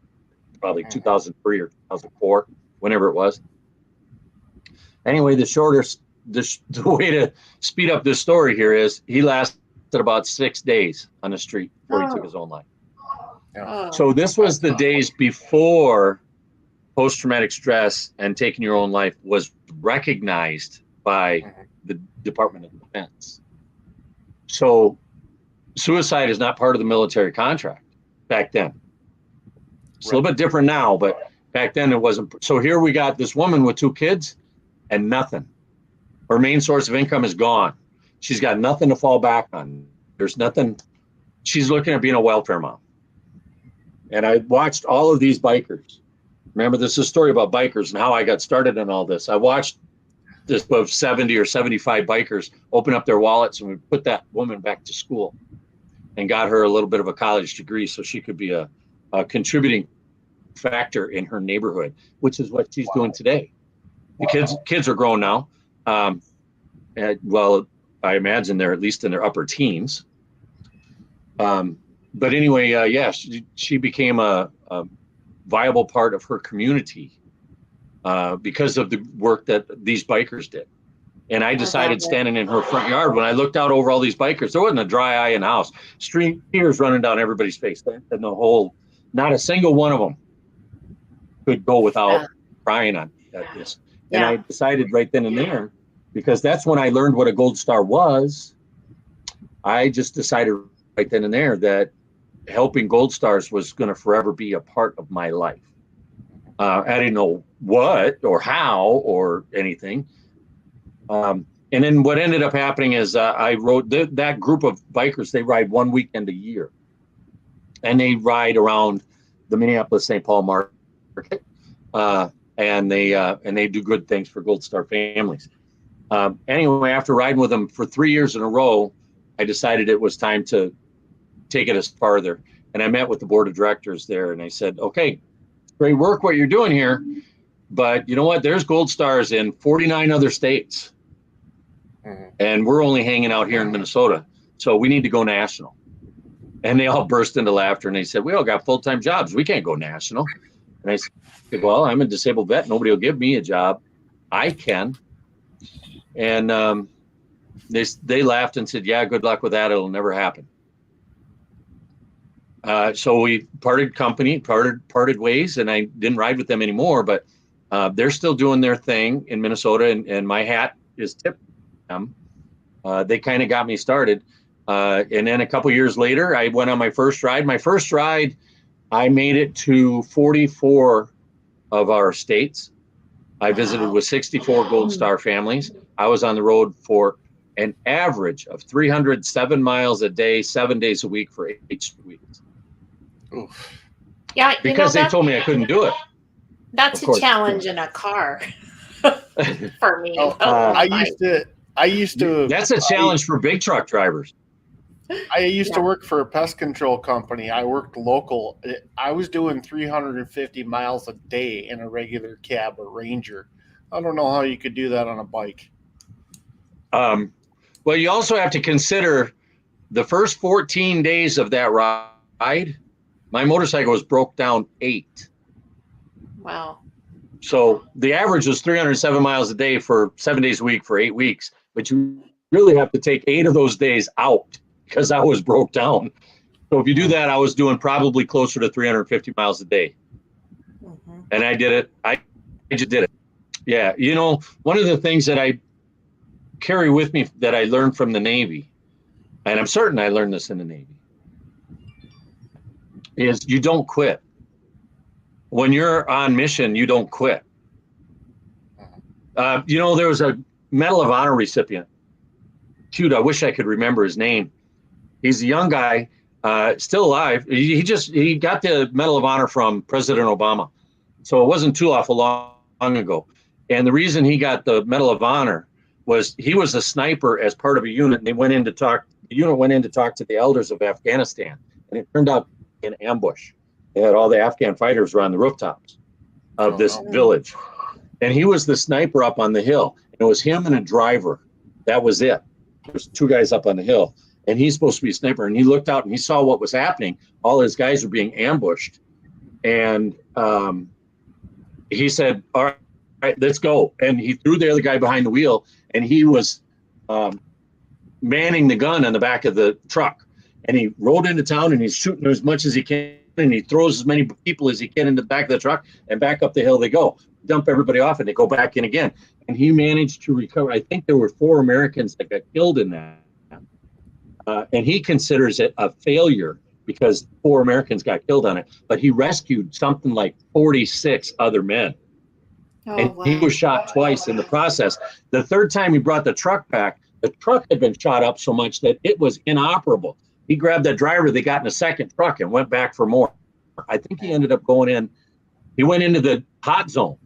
probably 2003 or 2004, whenever it was. Anyway, the way to speed up this story here is he lasted about 6 days on the street before he took his own life. Yeah. So this was the days before post-traumatic stress and taking your own life was recognized by the Department of Defense. So suicide is not part of the military contract back then. It's a little bit different now, but back then it wasn't. So here we got this woman with 2 kids and nothing. Her main source of income is gone. She's got nothing to fall back on. There's nothing. She's looking at being a welfare mom. And I watched all of these bikers. Remember, this is a story about bikers and how I got started in all this. I watched this of 70 or 75 bikers open up their wallets, and we put that woman back to school and got her a little bit of a college degree so she could be a contributing factor in her neighborhood, which is what she's doing today. The kids are grown now. Well, I imagine they're at least in their upper teens. But anyway, she became a viable part of her community because of the work that these bikers did. And I decided standing in her front yard, when I looked out over all these bikers, there wasn't a dry eye in the house. Tears running down everybody's face. And not a single one of them could go without crying at this. And I decided right then and there, because that's when I learned what a Gold Star was. I just decided right then and there that helping Gold Stars was going to forever be a part of my life. I didn't know what or how or anything. And then what ended up happening is I wrote that group of bikers. They ride one weekend a year, and they ride around the Minneapolis-St. Paul market, and they do good things for Gold Star families. Anyway, after riding with them for 3 years in a row, I decided it was time to take it as farther. And I met with the board of directors there, and I said, okay, great work what you're doing here, but you know what? There's Gold Stars in 49 other states, and we're only hanging out here in Minnesota, so we need to go national. And they all burst into laughter, and they said, we all got full-time jobs. We can't go national. And I said, well, I'm a disabled vet. Nobody will give me a job. I can. And they laughed and said, yeah, good luck with that. It'll never happen. So we parted ways, and I didn't ride with them anymore, but they're still doing their thing in Minnesota, and my hat is tipped them. They kind of got me started. And then a couple years later, I went on my first ride. My first ride, I made it to 44 of our states. I visited with 64 Gold Star families. I was on the road for an average of 307 miles a day, 7 days a week for 8 weeks. Oof. Yeah, because they told me I couldn't do it. That's a challenge in a car for me. I used to. That's a challenge for big truck drivers. I used to work for a pest control company. I worked local. I was doing 350 miles a day in a regular cab or Ranger. I don't know how you could do that on a bike. Well, you also have to consider the first 14 days of that ride, my motorcycle was broke down 8. Wow. So the average was 307 miles a day for 7 days a week for 8 weeks, but you really have to take 8 of those days out because I was broke down. So if you do that, I was doing probably closer to 350 miles a day. Mm-hmm. And I did it. I just did it. Yeah. You know, one of the things that I carry with me that I learned from the Navy, and I'm certain I learned this in the Navy, is you don't quit. When you're on mission, you don't quit. You know, there was a Medal of Honor recipient. Shoot, I wish I could remember his name. He's a young guy, still alive. He got the Medal of Honor from President Obama. So it wasn't too awful long long ago. And the reason he got the Medal of Honor was he was a sniper as part of a unit, and the unit went in to talk to the elders of Afghanistan, and it turned out an ambush. They had all the Afghan fighters around the rooftops of this village. And he was the sniper up on the hill. And it was him and a driver. That was it. There's 2 guys up on the hill. And he's supposed to be a sniper. And he looked out and he saw what was happening. All his guys were being ambushed. And he said, all right, let's go. And he threw the other guy behind the wheel. And he was manning the gun on the back of the truck. And he rode into town and he's shooting as much as he can. And he throws as many people as he can in the back of the truck, and back up the hill they go. Dump everybody off and they go back in again. And he managed to recover. I think there were 4 Americans that got killed in that. And he considers it a failure because 4 Americans got killed on it. But he rescued something like 46 other men. And he was shot twice in the process. The 3rd time he brought the truck back, the truck had been shot up so much that it was inoperable. He grabbed that driver, they got in a second truck and went back for more. I think he ended up going in. He went into the hot zone,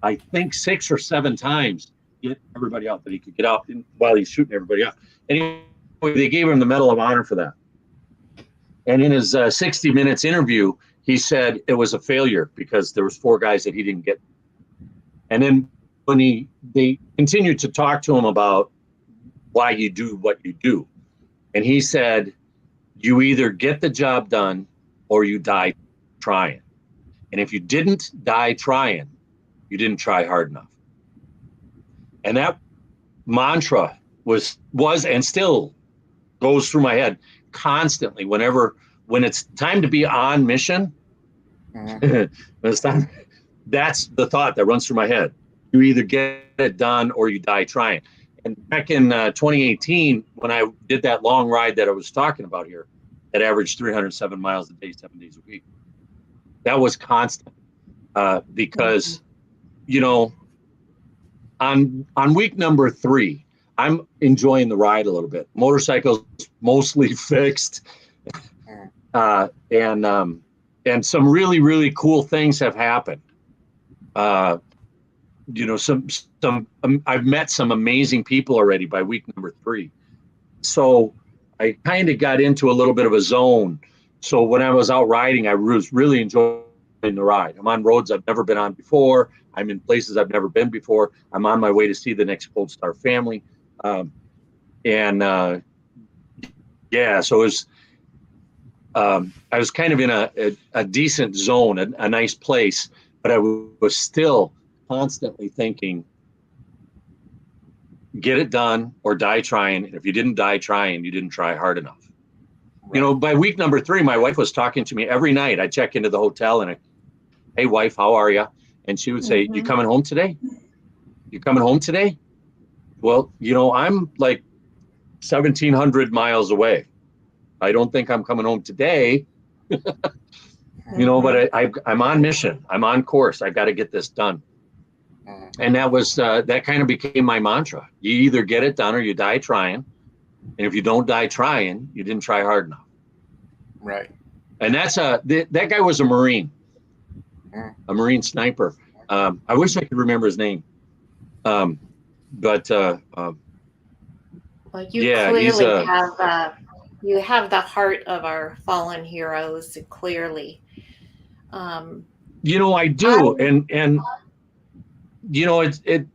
I think 6 or 7 times to get everybody out that he could get out while he's shooting everybody out. Anyway, they gave him the Medal of Honor for that. And in his 60 Minutes interview, he said it was a failure because there was 4 guys that he didn't get. And then when they continued to talk to him about why you do what you do. And he said, you either get the job done or you die trying. And if you didn't die trying, you didn't try hard enough. And that mantra was and still goes through my head constantly when it's time to be on mission. It's time, that's the thought that runs through my head. You either get it done or you die trying. And back in 2018, when I did that long ride that I was talking about here, that averaged 307 miles a day, 7 days a week, that was constant because, on week number 3, I'm enjoying the ride a little bit. Motorcycle's mostly fixed, and some really, really cool things have happened. I've met some amazing people already by week number 3. So I kind of got into a little bit of a zone. So when I was out riding, I was really enjoying the ride. I'm on roads I've never been on before. I'm in places I've never been before. I'm on my way to see the next Gold Star family. So it was, I was kind of in a decent zone, a nice place, but I was still constantly thinking, get it done or die trying. And if you didn't die trying, you didn't try hard enough. Right. By week number 3, my wife was talking to me every night. I check into the hotel and hey wife, how are you? And she would say, you coming home today? You coming home today? Well, I'm like 1,700 miles away. I don't think I'm coming home today. But I'm on mission. I'm on course. I got to get this done. And that was that kind of became my mantra. You either get it done or you die trying. And if you don't die trying, you didn't try hard enough. Right. And that guy was a Marine, a Marine sniper. I wish I could remember his name. Well, you clearly have the heart of our fallen heroes, clearly. I do, and it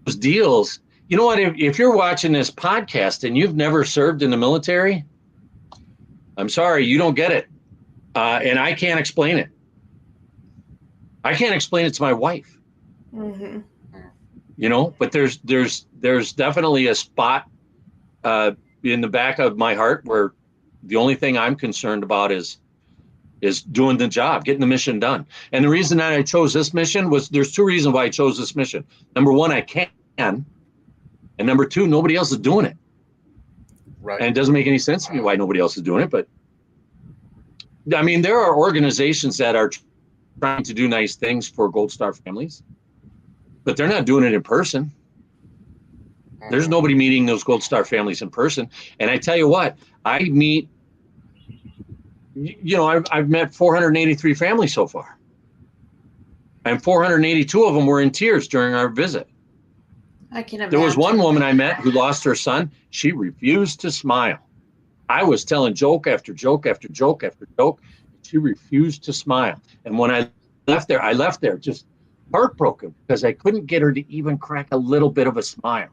those deals. You know what? If you're watching this podcast and you've never served in the military, I'm sorry, you don't get it, and I can't explain it. I can't explain it to my wife. Mm-hmm. But there's definitely a spot in the back of my heart where the only thing I'm concerned about is doing the job, getting the mission done. And the reason that I chose this mission was there's 2 reasons why I chose this mission. Number 1, I can, and number 2, nobody else is doing it. Right. And it doesn't make any sense to me why nobody else is doing it. But I mean, there are organizations that are trying to do nice things for Gold Star families, but they're not doing it in person. There's nobody meeting those Gold Star families in person. And I tell you what, I've met 483 families so far. And 482 of them were in tears during our visit. I can imagine. There was one woman I met who lost her son. She refused to smile. I was telling joke after joke after joke after joke. She refused to smile. And when I left there just heartbroken because I couldn't get her to even crack a little bit of a smile.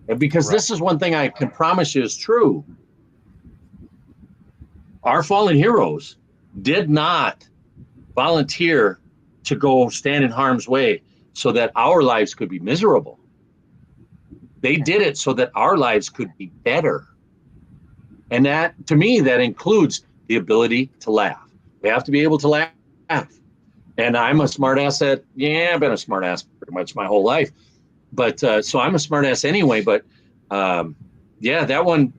And because this is one thing I can promise you is true. Our fallen heroes did not volunteer to go stand in harm's way so that our lives could be miserable. They did it so that our lives could be better. And that, to me, that includes the ability to laugh. We have to be able to laugh. And I'm a smart ass I've been a smart ass pretty much my whole life. But so I'm a smart ass anyway. But that one,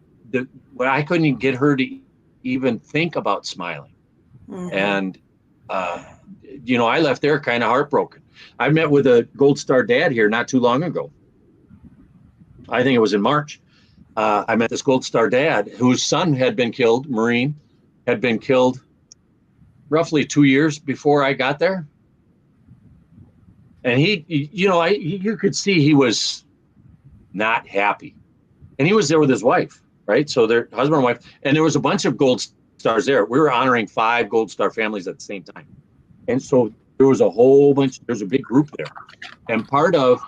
I couldn't even get her to even think about smiling. Mm-hmm. And, I left there kind of heartbroken. I met with a Gold Star dad here not too long ago. I think it was in March. I met this Gold Star dad whose son had been killed, Marine, had been killed roughly 2 years before I got there. And you could see he was not happy. And he was there with his wife, right? So their husband and wife, and there was a bunch of Gold Stars there. We were honoring 5 Gold Star families at the same time. And so there was there's a big group there. And part of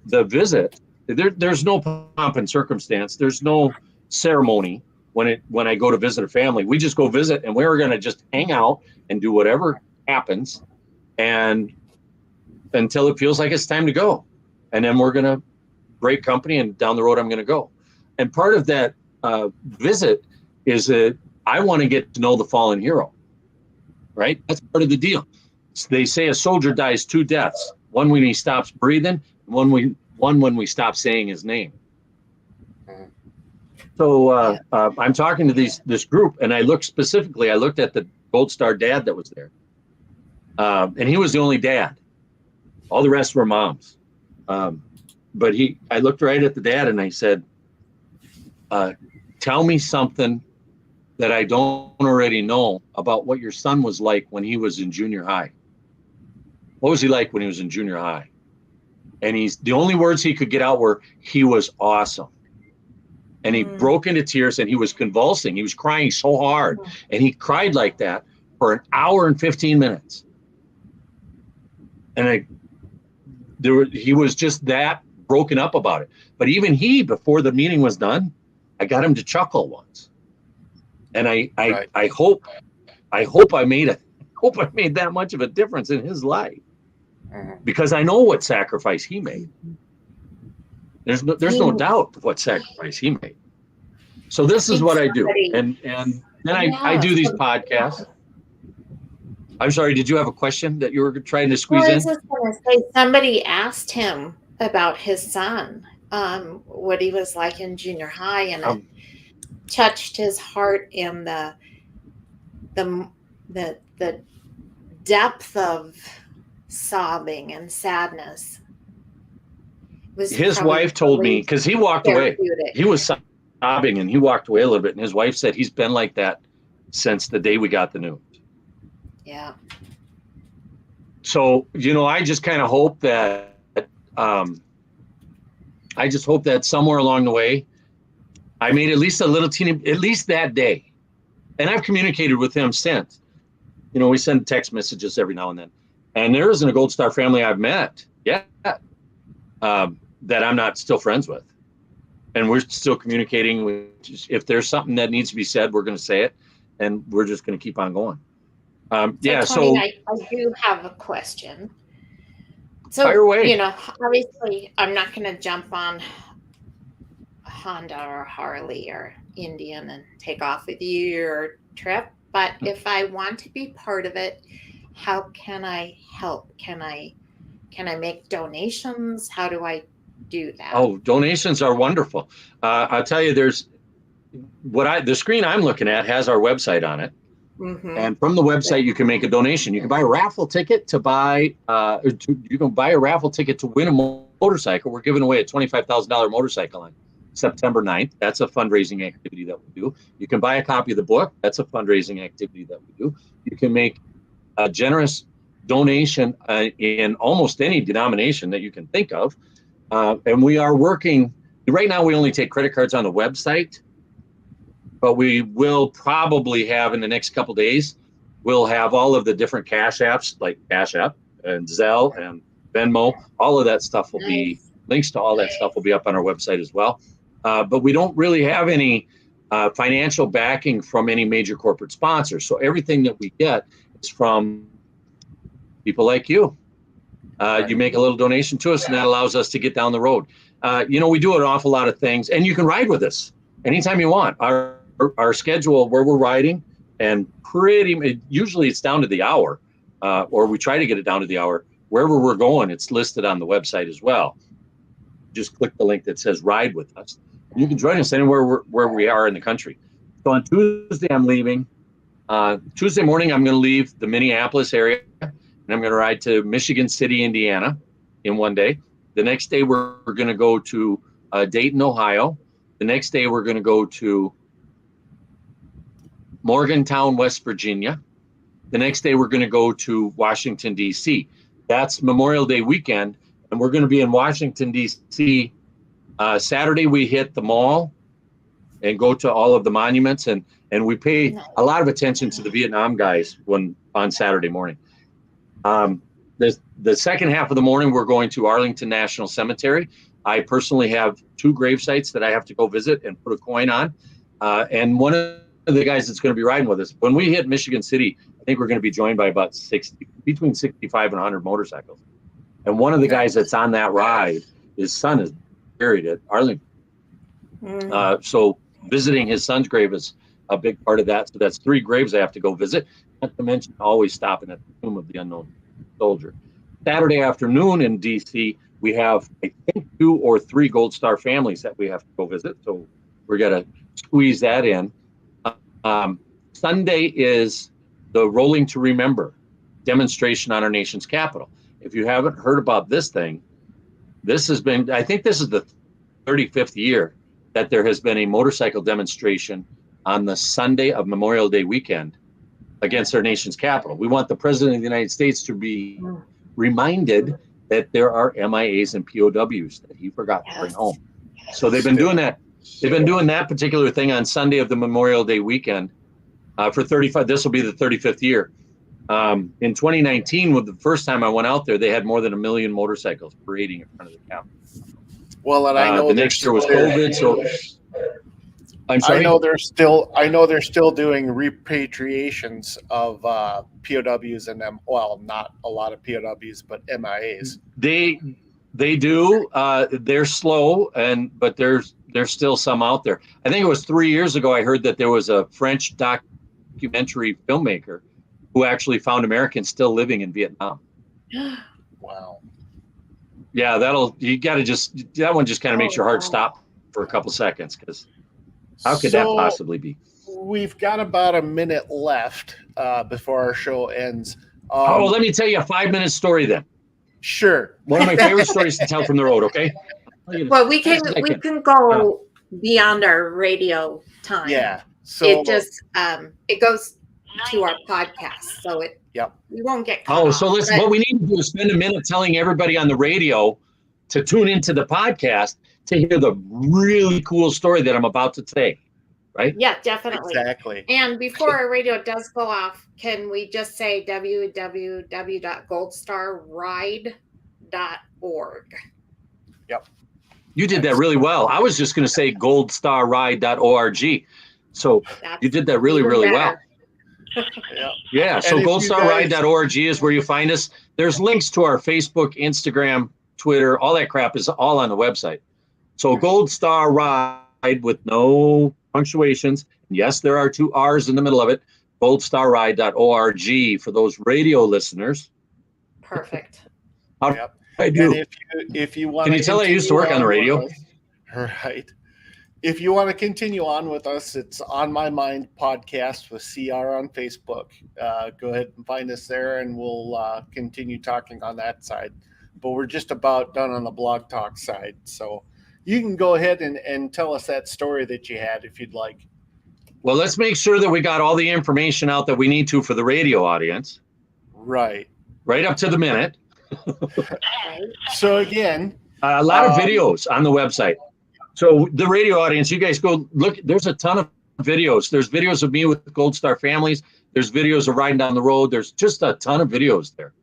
the visit, there's no pomp and circumstance. There's no ceremony when I go to visit a family. We just go visit, and we're going to just hang out and do whatever happens, and until it feels like it's time to go. And then we're going to break company, and down the road I'm going to go. And part of that visit is that I want to get to know the fallen hero, right? That's part of the deal. They say a soldier dies 2 deaths, one when he stops breathing, one when we stop saying his name. So I'm talking to this group, and I looked at the Gold Star dad that was there. And he was the only dad. All the rest were moms. But I looked right at the dad and I said, tell me something that I don't already know about what your son was like when he was in junior high. What was he like when he was in junior high? And the only words he could get out were, he was awesome. And he broke into tears and he was convulsing. He was crying so hard. And he cried like that for 1 hour and 15 minutes. And he was just that broken up about it. But even before the meeting was done, I got him to chuckle once. And I hope I made that much of a difference in his life. Because I know what sacrifice he made. There's no doubt what sacrifice he made. So this is what I do. And then I do these podcasts. I'm sorry, did you have a question that you were trying to squeeze in? I was just going to say, somebody asked him about his son, what he was like in junior high, and it touched his heart in the depth of sobbing and sadness. His wife told me, because he walked away. He was sobbing and he walked away a little bit. And his wife said he's been like that since the day we got the news. Yeah. So, I just kind of hope that, somewhere along the way, I made at least at least that day. And I've communicated with him since. We send text messages every now and then. And there isn't a Gold Star family I've met yet that I'm not still friends with. And we're still communicating. If there's something that needs to be said, we're going to say it. And we're just going to keep on going. Tony, I do have a question. So, fire away. Obviously, I'm not going to jump on a Honda or Harley or Indian and take off with you your trip. But if I want to be part of it, how can I help? Can I make donations? How do I do that? Oh, donations are wonderful. I'll tell you, the screen I'm looking at has our website on it. Mm-hmm. And from the website, you can make a donation. You can buy a raffle ticket to win a motorcycle. We're giving away a $25,000 motorcycle on September 9th. That's a fundraising activity that we do. You can buy a copy of the book. That's a fundraising activity that we do. You can make a generous donation in almost any denomination that you can think of. And we are working, right now we only take credit cards on the website, but we will probably have in the next couple days, we'll have all of the different Cash apps like Cash App and Zelle and Venmo. All of that stuff will be, links to all that stuff will be up on our website as well. But we don't really have any financial backing from any major corporate sponsors. So everything that we get is from people like you. You make a little donation to us, and that allows us to get down the road. We do an awful lot of things, and you can ride with us anytime you want. Our schedule, where we're riding, and usually it's down to the hour, or we try to get it down to the hour. Wherever we're going, it's listed on the website as well. Just click the link that says "Ride with Us." You can join us anywhere where we are in the country. So on Tuesday, I'm leaving. Tuesday morning, I'm going to leave the Minneapolis area, and I'm going to ride to Michigan City, Indiana, in one day. The next day, we're going to go to Dayton, Ohio. The next day, we're going to go to Morgantown, West Virginia. The next day, we're going to go to Washington, D.C. That's Memorial Day weekend, and we're going to be in Washington, D.C. Saturday, we hit the mall and go to all of the monuments, and we pay a lot of attention to the Vietnam guys on Saturday morning. The second half of the morning, we're going to Arlington National Cemetery. I personally have 2 grave sites that I have to go visit and put a coin on. And one of the guys that's going to be riding with us, when we hit Michigan City, I think we're going to be joined by about between 65 and 100 motorcycles. And one of the guys that's on that ride, his son is buried at Arlington. So visiting his son's grave is a big part of that. So that's 3 graves I have to go visit, not to mention always stopping at the tomb of the unknown soldier. Saturday afternoon in DC, we have, I think, 2 or 3 Gold Star families that we have to go visit. So we're going to squeeze that in. Sunday is the Rolling to Remember demonstration on our nation's capital. If you haven't heard about this thing, I think this is the 35th year that there has been a motorcycle demonstration on the Sunday of Memorial Day weekend against our nation's capital. We want the President of the United States to be reminded that there are MIAs and POWs that he forgot to bring home. So they've been doing that. They've been doing that particular thing on Sunday of the Memorial Day weekend for 35. This will be the 35th year. In 2019, with the first time I went out there, they had more than 1 million motorcycles parading in front of the Capitol. Well, and I know the next year was COVID, so I'm sorry. I know they're still doing repatriations of POWs and them. Well, not a lot of POWs, but MIAs. They do. They're slow, but there's still some out there. I think it was 3 years ago I heard that there was a French documentary filmmaker who actually found Americans still living in Vietnam. Wow. Yeah, that one just kind of makes your heart stop for a couple seconds, because how could that possibly be? We've got about a minute left before our show ends. Let me tell you a 5-minute story then. Sure. One of my favorite stories to tell from the road, okay? Well, we can go beyond our radio time. Yeah. So it just it goes to our podcast, so we won't get cut off. So what we need to do is spend a minute telling everybody on the radio to tune into the podcast to hear the really cool story that I'm about to say, right? Yeah, definitely. Exactly. And before our radio does go off, can we just say www.goldstarride.org? Yep. You did that really well. I was just going to say goldstarride.org. So you did that really, really well. Yeah. So goldstarride.org is where you find us. There's links to our Facebook, Instagram, Twitter, all that crap is all on the website. So Gold Star Ride with no punctuations. Yes, there are 2 R's in the middle of it. goldstarride.org for those radio listeners. Perfect. Yep. I do. And if you want, can you tell I used to work on the radio? Right. If you want to continue on with us, it's On My Mind podcast with CR on Facebook. Go ahead and find us there, and we'll continue talking on that side. But we're just about done on the blog talk side. So you can go ahead and tell us that story that you had if you'd like. Well, let's make sure that we got all the information out that we need to for the radio audience. Right. right up to the minute. So again, A lot of videos on the website. So the radio audience, you guys go look. There's a ton of videos. There's videos of me with Gold Star families. There's videos of riding down the road. There's just a ton of videos there.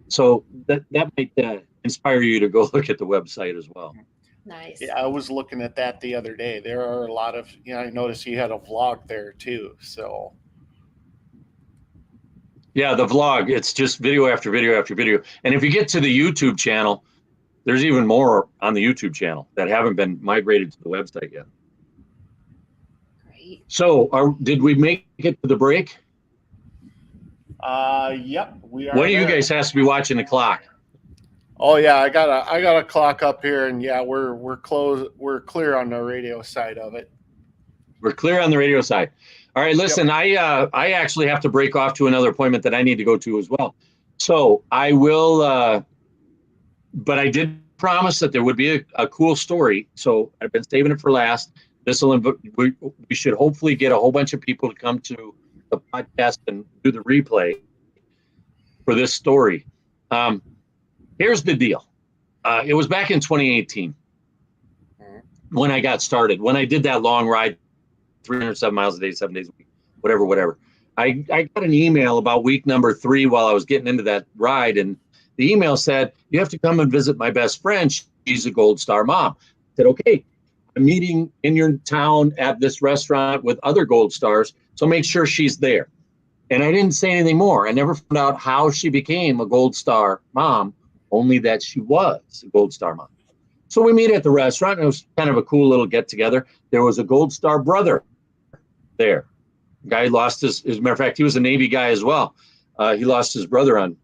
So that might inspire you to go look at the website as well. Nice. yeah, I was looking at that the other day. There are a lot of, I noticed you had a vlog there too. So Yeah, the vlog, it's just video after video after video. And if you get to the YouTube channel, there's even more on the YouTube channel that haven't been migrated to the website yet. Great. So did we make it to the break? yep, we are. One of you there. guys has to be watching the clock. Oh yeah, I got a clock up here, and yeah, we're clear on the radio side of it. We're clear on the radio side. All right, listen, I actually have to break off to another appointment that I need to go to as well. So I will, but I did promise that there would be a cool story. So I've been saving it for last. We should hopefully get a whole bunch of people to come to the podcast and do the replay for this story. Here's the deal. It was back in 2018 when I got started, when I did that long ride, 307 miles a day, 7 days a week, whatever. I got an email about week number 3 while I was getting into that ride. And the email said, you have to come and visit my best friend. She's a Gold Star mom. I said, okay, I'm meeting in your town at this restaurant with other Gold Stars. So make sure she's there. And I didn't say anything more. I never found out how she became a Gold Star mom, only that she was a Gold Star mom. So we meet at the restaurant. And it was kind of a cool little get together. There was a Gold Star brother there. Guy lost his, as a matter of fact, he was a Navy guy as well. He lost his brother on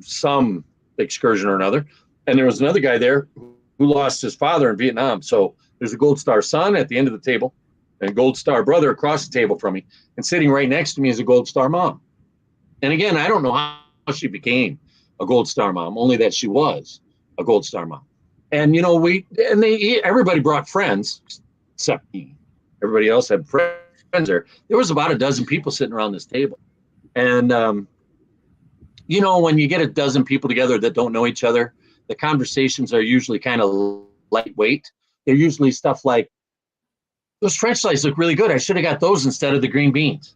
some excursion or another. And there was another guy there who lost his father in Vietnam. So there's a Gold Star son at the end of the table and a Gold Star brother across the table from me. And sitting right next to me is a Gold Star mom. And again, I don't know how she became a Gold Star mom, only that she was a Gold Star mom. And, everybody brought friends, except me. Everybody else had friends there. There was about a dozen people sitting around this table. And, when you get a dozen people together that don't know each other, the conversations are usually kind of lightweight. They're usually stuff like, those French fries look really good. I should have got those instead of the green beans.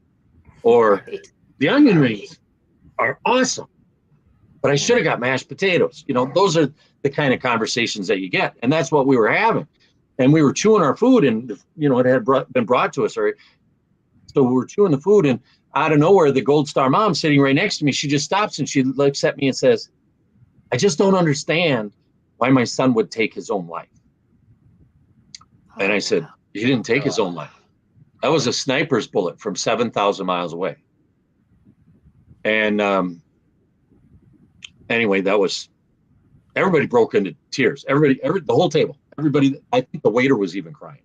Or the onion rings are awesome, but I should have got mashed potatoes. Those are the kind of conversations that you get. And that's what we were having. And we were chewing our food and, it had been brought to us already. So we were chewing the food and out of nowhere, the Gold Star mom sitting right next to me, she just stops and she looks at me and says, I just don't understand why my son would take his own life. And I said, he didn't take his own life. That was a sniper's bullet from 7,000 miles away. And anyway, everybody broke into tears. The whole table, everybody, I think the waiter was even crying.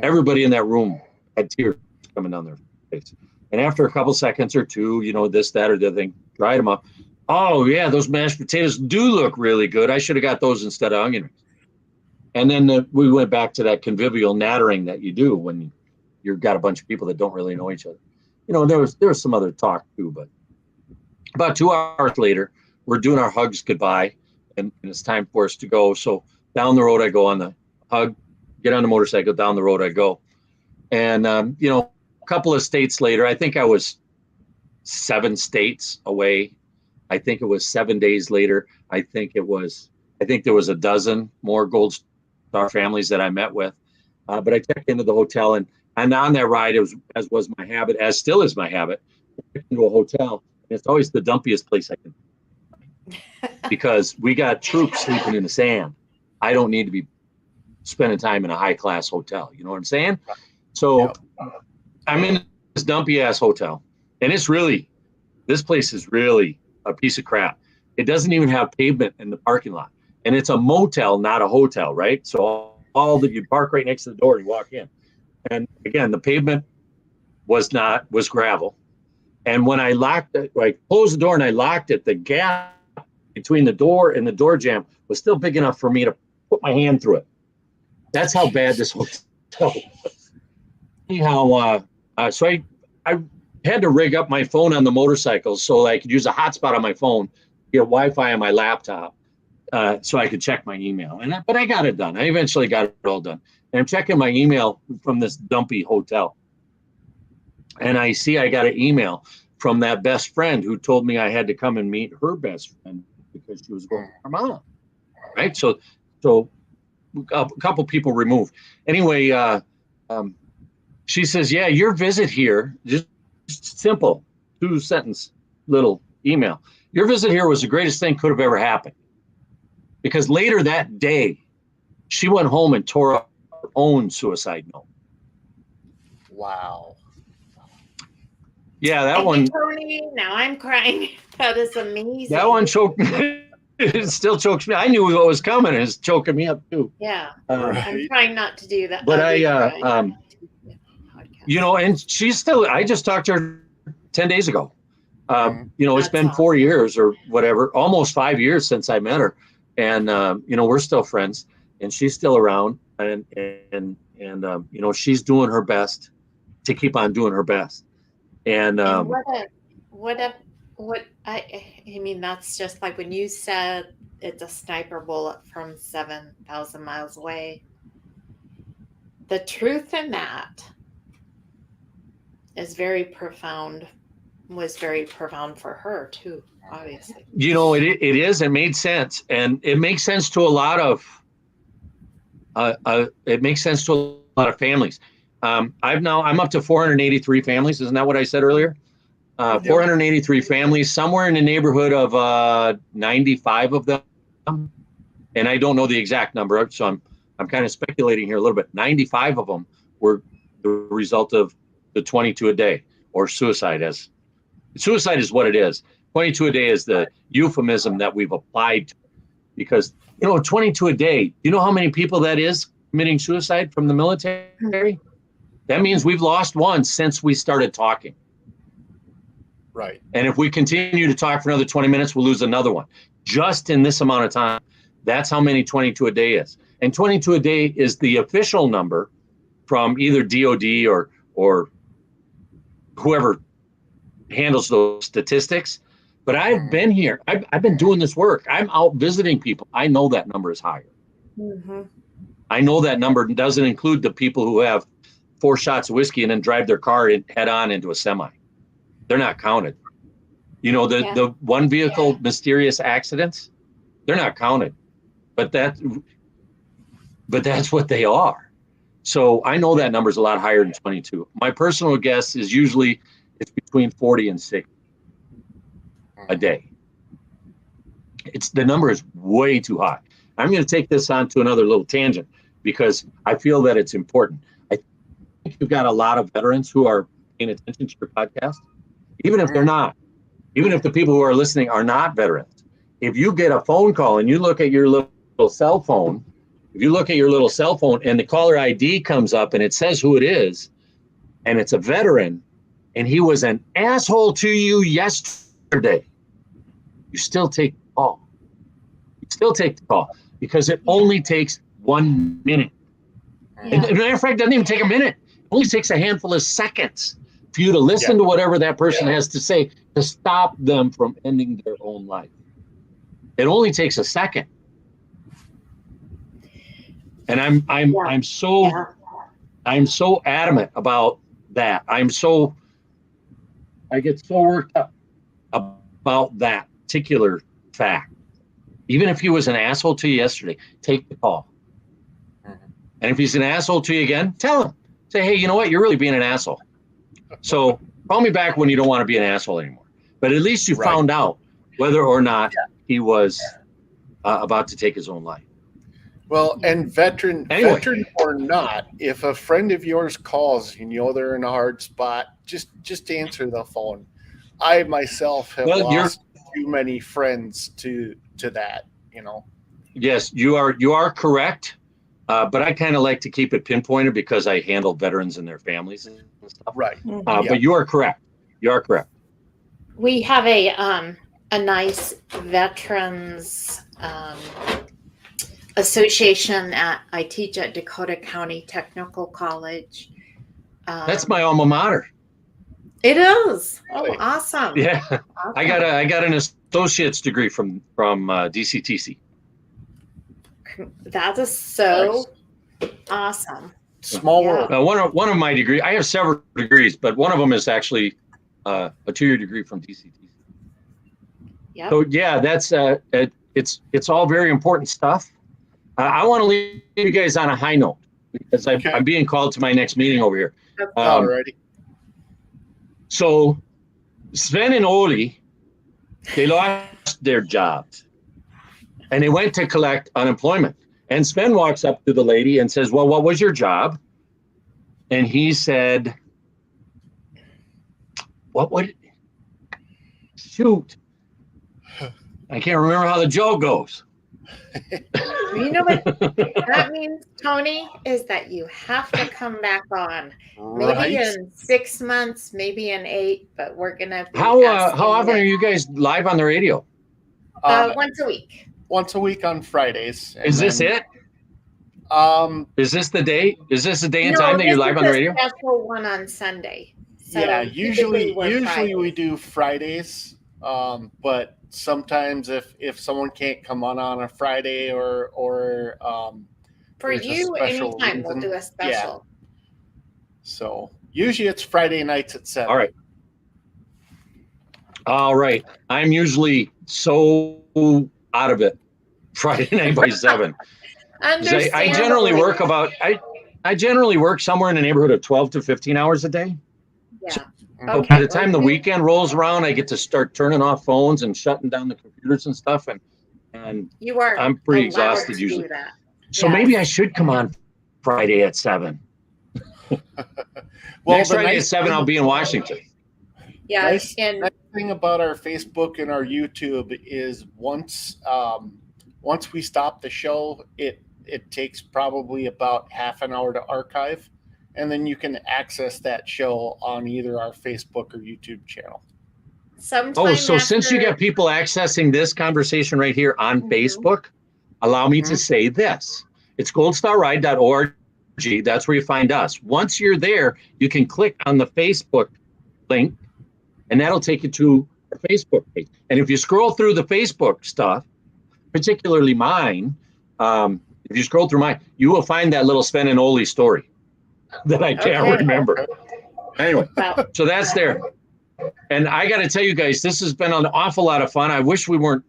Everybody in that room had tears coming down their face. And after a couple seconds or two, this, that, or the other thing, dried them up. Oh, yeah, those mashed potatoes do look really good. I should have got those instead of onion rings. And then we went back to that convivial nattering that you do when you've got a bunch of people that don't really know each other. There was some other talk too, but about 2 hours later, we're doing our hugs goodbye, and it's time for us to go. So down the road I go on the hug, get on the motorcycle, down the road I go. And, a couple of states later, I think I was 7 states away. I think it was 7 days later. I think there was a dozen more Gold Star families that I met with. But I checked into the hotel and on that ride, as was my habit, as still is my habit, I checked into a hotel. And it's always the dumpiest place I can because we got troops sleeping in the sand. I don't need to be spending time in a high class hotel. You know what I'm saying? So I'm in this dumpy ass hotel and this place is really a piece of crap. It doesn't even have pavement in the parking lot and it's a motel, not a hotel. Right. So all that you park right next to the door and you walk in. And again, the pavement was gravel. And when I closed the door and I locked it, the gap between the door and the door jamb was still big enough for me to put my hand through it. That's how bad this hotel was. Anyhow, so I had to rig up my phone on the motorcycle so I could use a hotspot on my phone, get Wi-Fi on my laptop, so I could check my email. But I got it done. I eventually got it all done. And I'm checking my email from this dumpy hotel. And I see I got an email from that best friend who told me I had to come and meet her best friend because she was going to her mom. Right. So a couple people removed. Anyway, she says, yeah, your visit here, just simple, 2-sentence little email. Your visit here was the greatest thing could have ever happened. Because later that day, she went home and tore up her own suicide note. Wow. Yeah, that Thank one. you, Tony. Now I'm crying. That is amazing. That one choked me. It still chokes me. I knew what was coming. It's choking me up too. Yeah. Right. I'm trying not to do that. But Podcast. you know, and she's still, I just talked to her 10 days ago. You know, it's That's been awesome. 4 years or whatever, almost 5 years since I met her. And, you know, we're still friends and she's still around and you know, she's doing her best to keep on doing her best. And I mean, that's just like when you said it's a sniper bullet from 7,000 miles away. The truth in that is very profound, was very profound for her too, obviously. you know, it is, it made sense. And it makes sense to a lot of, families. I'm up to 483 families. Isn't that what I said earlier? 483 families, somewhere in the neighborhood of 95 of them. And I don't know the exact number, so I'm kind of speculating here a little bit. 95 of them were the result of the 22 a day or suicide. As suicide is what it is. 22 a day is the euphemism that we've applied to, because, you know, 22 a day, you know how many people that is committing suicide from the military? That means we've lost one since we started talking. Right. And if we continue to talk for another 20 minutes, we'll lose another one just in this amount of time. That's how many 22 a day is. And 22 a day is the official number from either DOD or whoever handles those statistics. But I've been here. I've been doing this work. I'm out visiting people. I know that number is higher. Mm-hmm. I know that number doesn't include the people who have 4 shots of whiskey and then drive their car head on into a semi. They're not counted. You know, the one vehicle mysterious accidents, they're not counted. But that's what they are. So I know that number is a lot higher than 22. My personal guess is usually it's between 40 and 60 a day. The number is way too high. I'm going to take this on to another little tangent because I feel that it's important. I think you've got a lot of veterans who are paying attention to your podcast, even if they're not, even if the people who are listening are not veterans. If you get a phone call and you look at your little cell phone, if you look at your little cell phone and the caller ID comes up and it says who it is, and it's a veteran, and he was an asshole to you yesterday, you still take the call. You still take the call because it only takes 1 minute. Yeah. And, as a matter of fact, it doesn't even take a minute. It only takes a handful of seconds for you to listen to whatever that person has to say to stop them from ending their own life. It only takes a second. And I'm so adamant about that. I get so worked up about that particular fact. Even if he was an asshole to you yesterday, take the call. And if he's an asshole to you again, tell him. Say, hey, you know what? You're really being an asshole. So call me back when you don't want to be an asshole anymore. But at least you found out whether or not he was about to take his own life. Well, and veteran or not, if a friend of yours calls, you know they're in a hard spot, just answer the phone. I myself have lost too many friends to that, you know. Yes, you are correct. But I kind of like to keep it pinpointed because I handle veterans and their families and stuff. Right. But you are correct. You are correct. We have a nice veterans association I teach at Dakota County Technical College. That's my alma mater. It is. Oh, Really? awesome. Yeah, Awesome. I got an associate's degree from DCTC. That is so awesome. Small Yeah. world. One of my degree, I have several degrees, but one of them is actually a 2-year degree from DCTC. Yep. So yeah, that's it's all very important stuff. I want to leave you guys on a high note because I'm being called to my next meeting over here. Alrighty. So Sven and Oli, they lost their jobs and they went to collect unemployment. And Sven walks up to the lady and says, well, what was your job? And he said, shoot. I can't remember how the joke goes. You know what that means, Tony, is that you have to come back on. Maybe Right. in 6 months, maybe in 8, but we're gonna be How asking often are you guys live on the radio? once a week. Once a week on Fridays. And Is this then, it? it? Is this the day? Is this the day and No, time that you're this live is on the a radio? Special one on Sunday. So Yeah, typically usually we're Fridays. we do Fridays. But sometimes if someone can't come on a Friday or For there's a you, special anytime we'll reason. do a special. so usually it's Friday nights at 7. All right. All right. I'm usually so out of it Friday night by 7. 'Cause I generally work I generally work somewhere in the neighborhood of 12 to 15 hours a day. Yeah. So Okay. by the time the weekend rolls around, I get to start turning off phones and shutting down the computers and stuff. And You are. I'm pretty allowed exhausted to do usually. that. so Yes. maybe I should come on Friday at 7. Next the Friday at nice 7, thing- I'll be in Washington. Yeah. Nice, And nice thing about our Facebook and our YouTube is once we stop the show, it takes probably about half an hour to archive, and then you can access that show on either our Facebook or YouTube channel. sometime Oh, so since you after- got people accessing this conversation right here on Mhm. Facebook, allow me to Mhm. say this. It's goldstarride.org. That's where you find us. Once you're there, you can click on the Facebook link, and that'll take you to our Facebook page. And if you scroll through the Facebook stuff, particularly mine, if you scroll through mine, you will find that little Sven and Oli story that I can't Okay. remember. Anyway, Well, so that's there. And I got to tell you guys, this has been an awful lot of fun. I wish we weren't,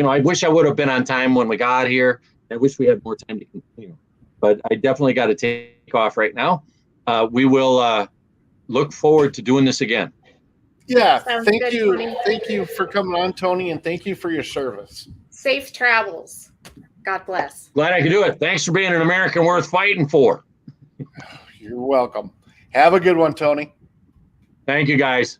I wish I would have been on time when we got here. I wish we had more time to continue. But I definitely got to take off right now. We will look forward to doing this again. Yeah, Sounds thank good, you. Tony. Thank you for coming on, Tony, and thank you for your service. safe travels. God bless. Glad I could do it. Thanks for being an American worth fighting for. You're welcome. Have a good one, Tony. Thank you, guys.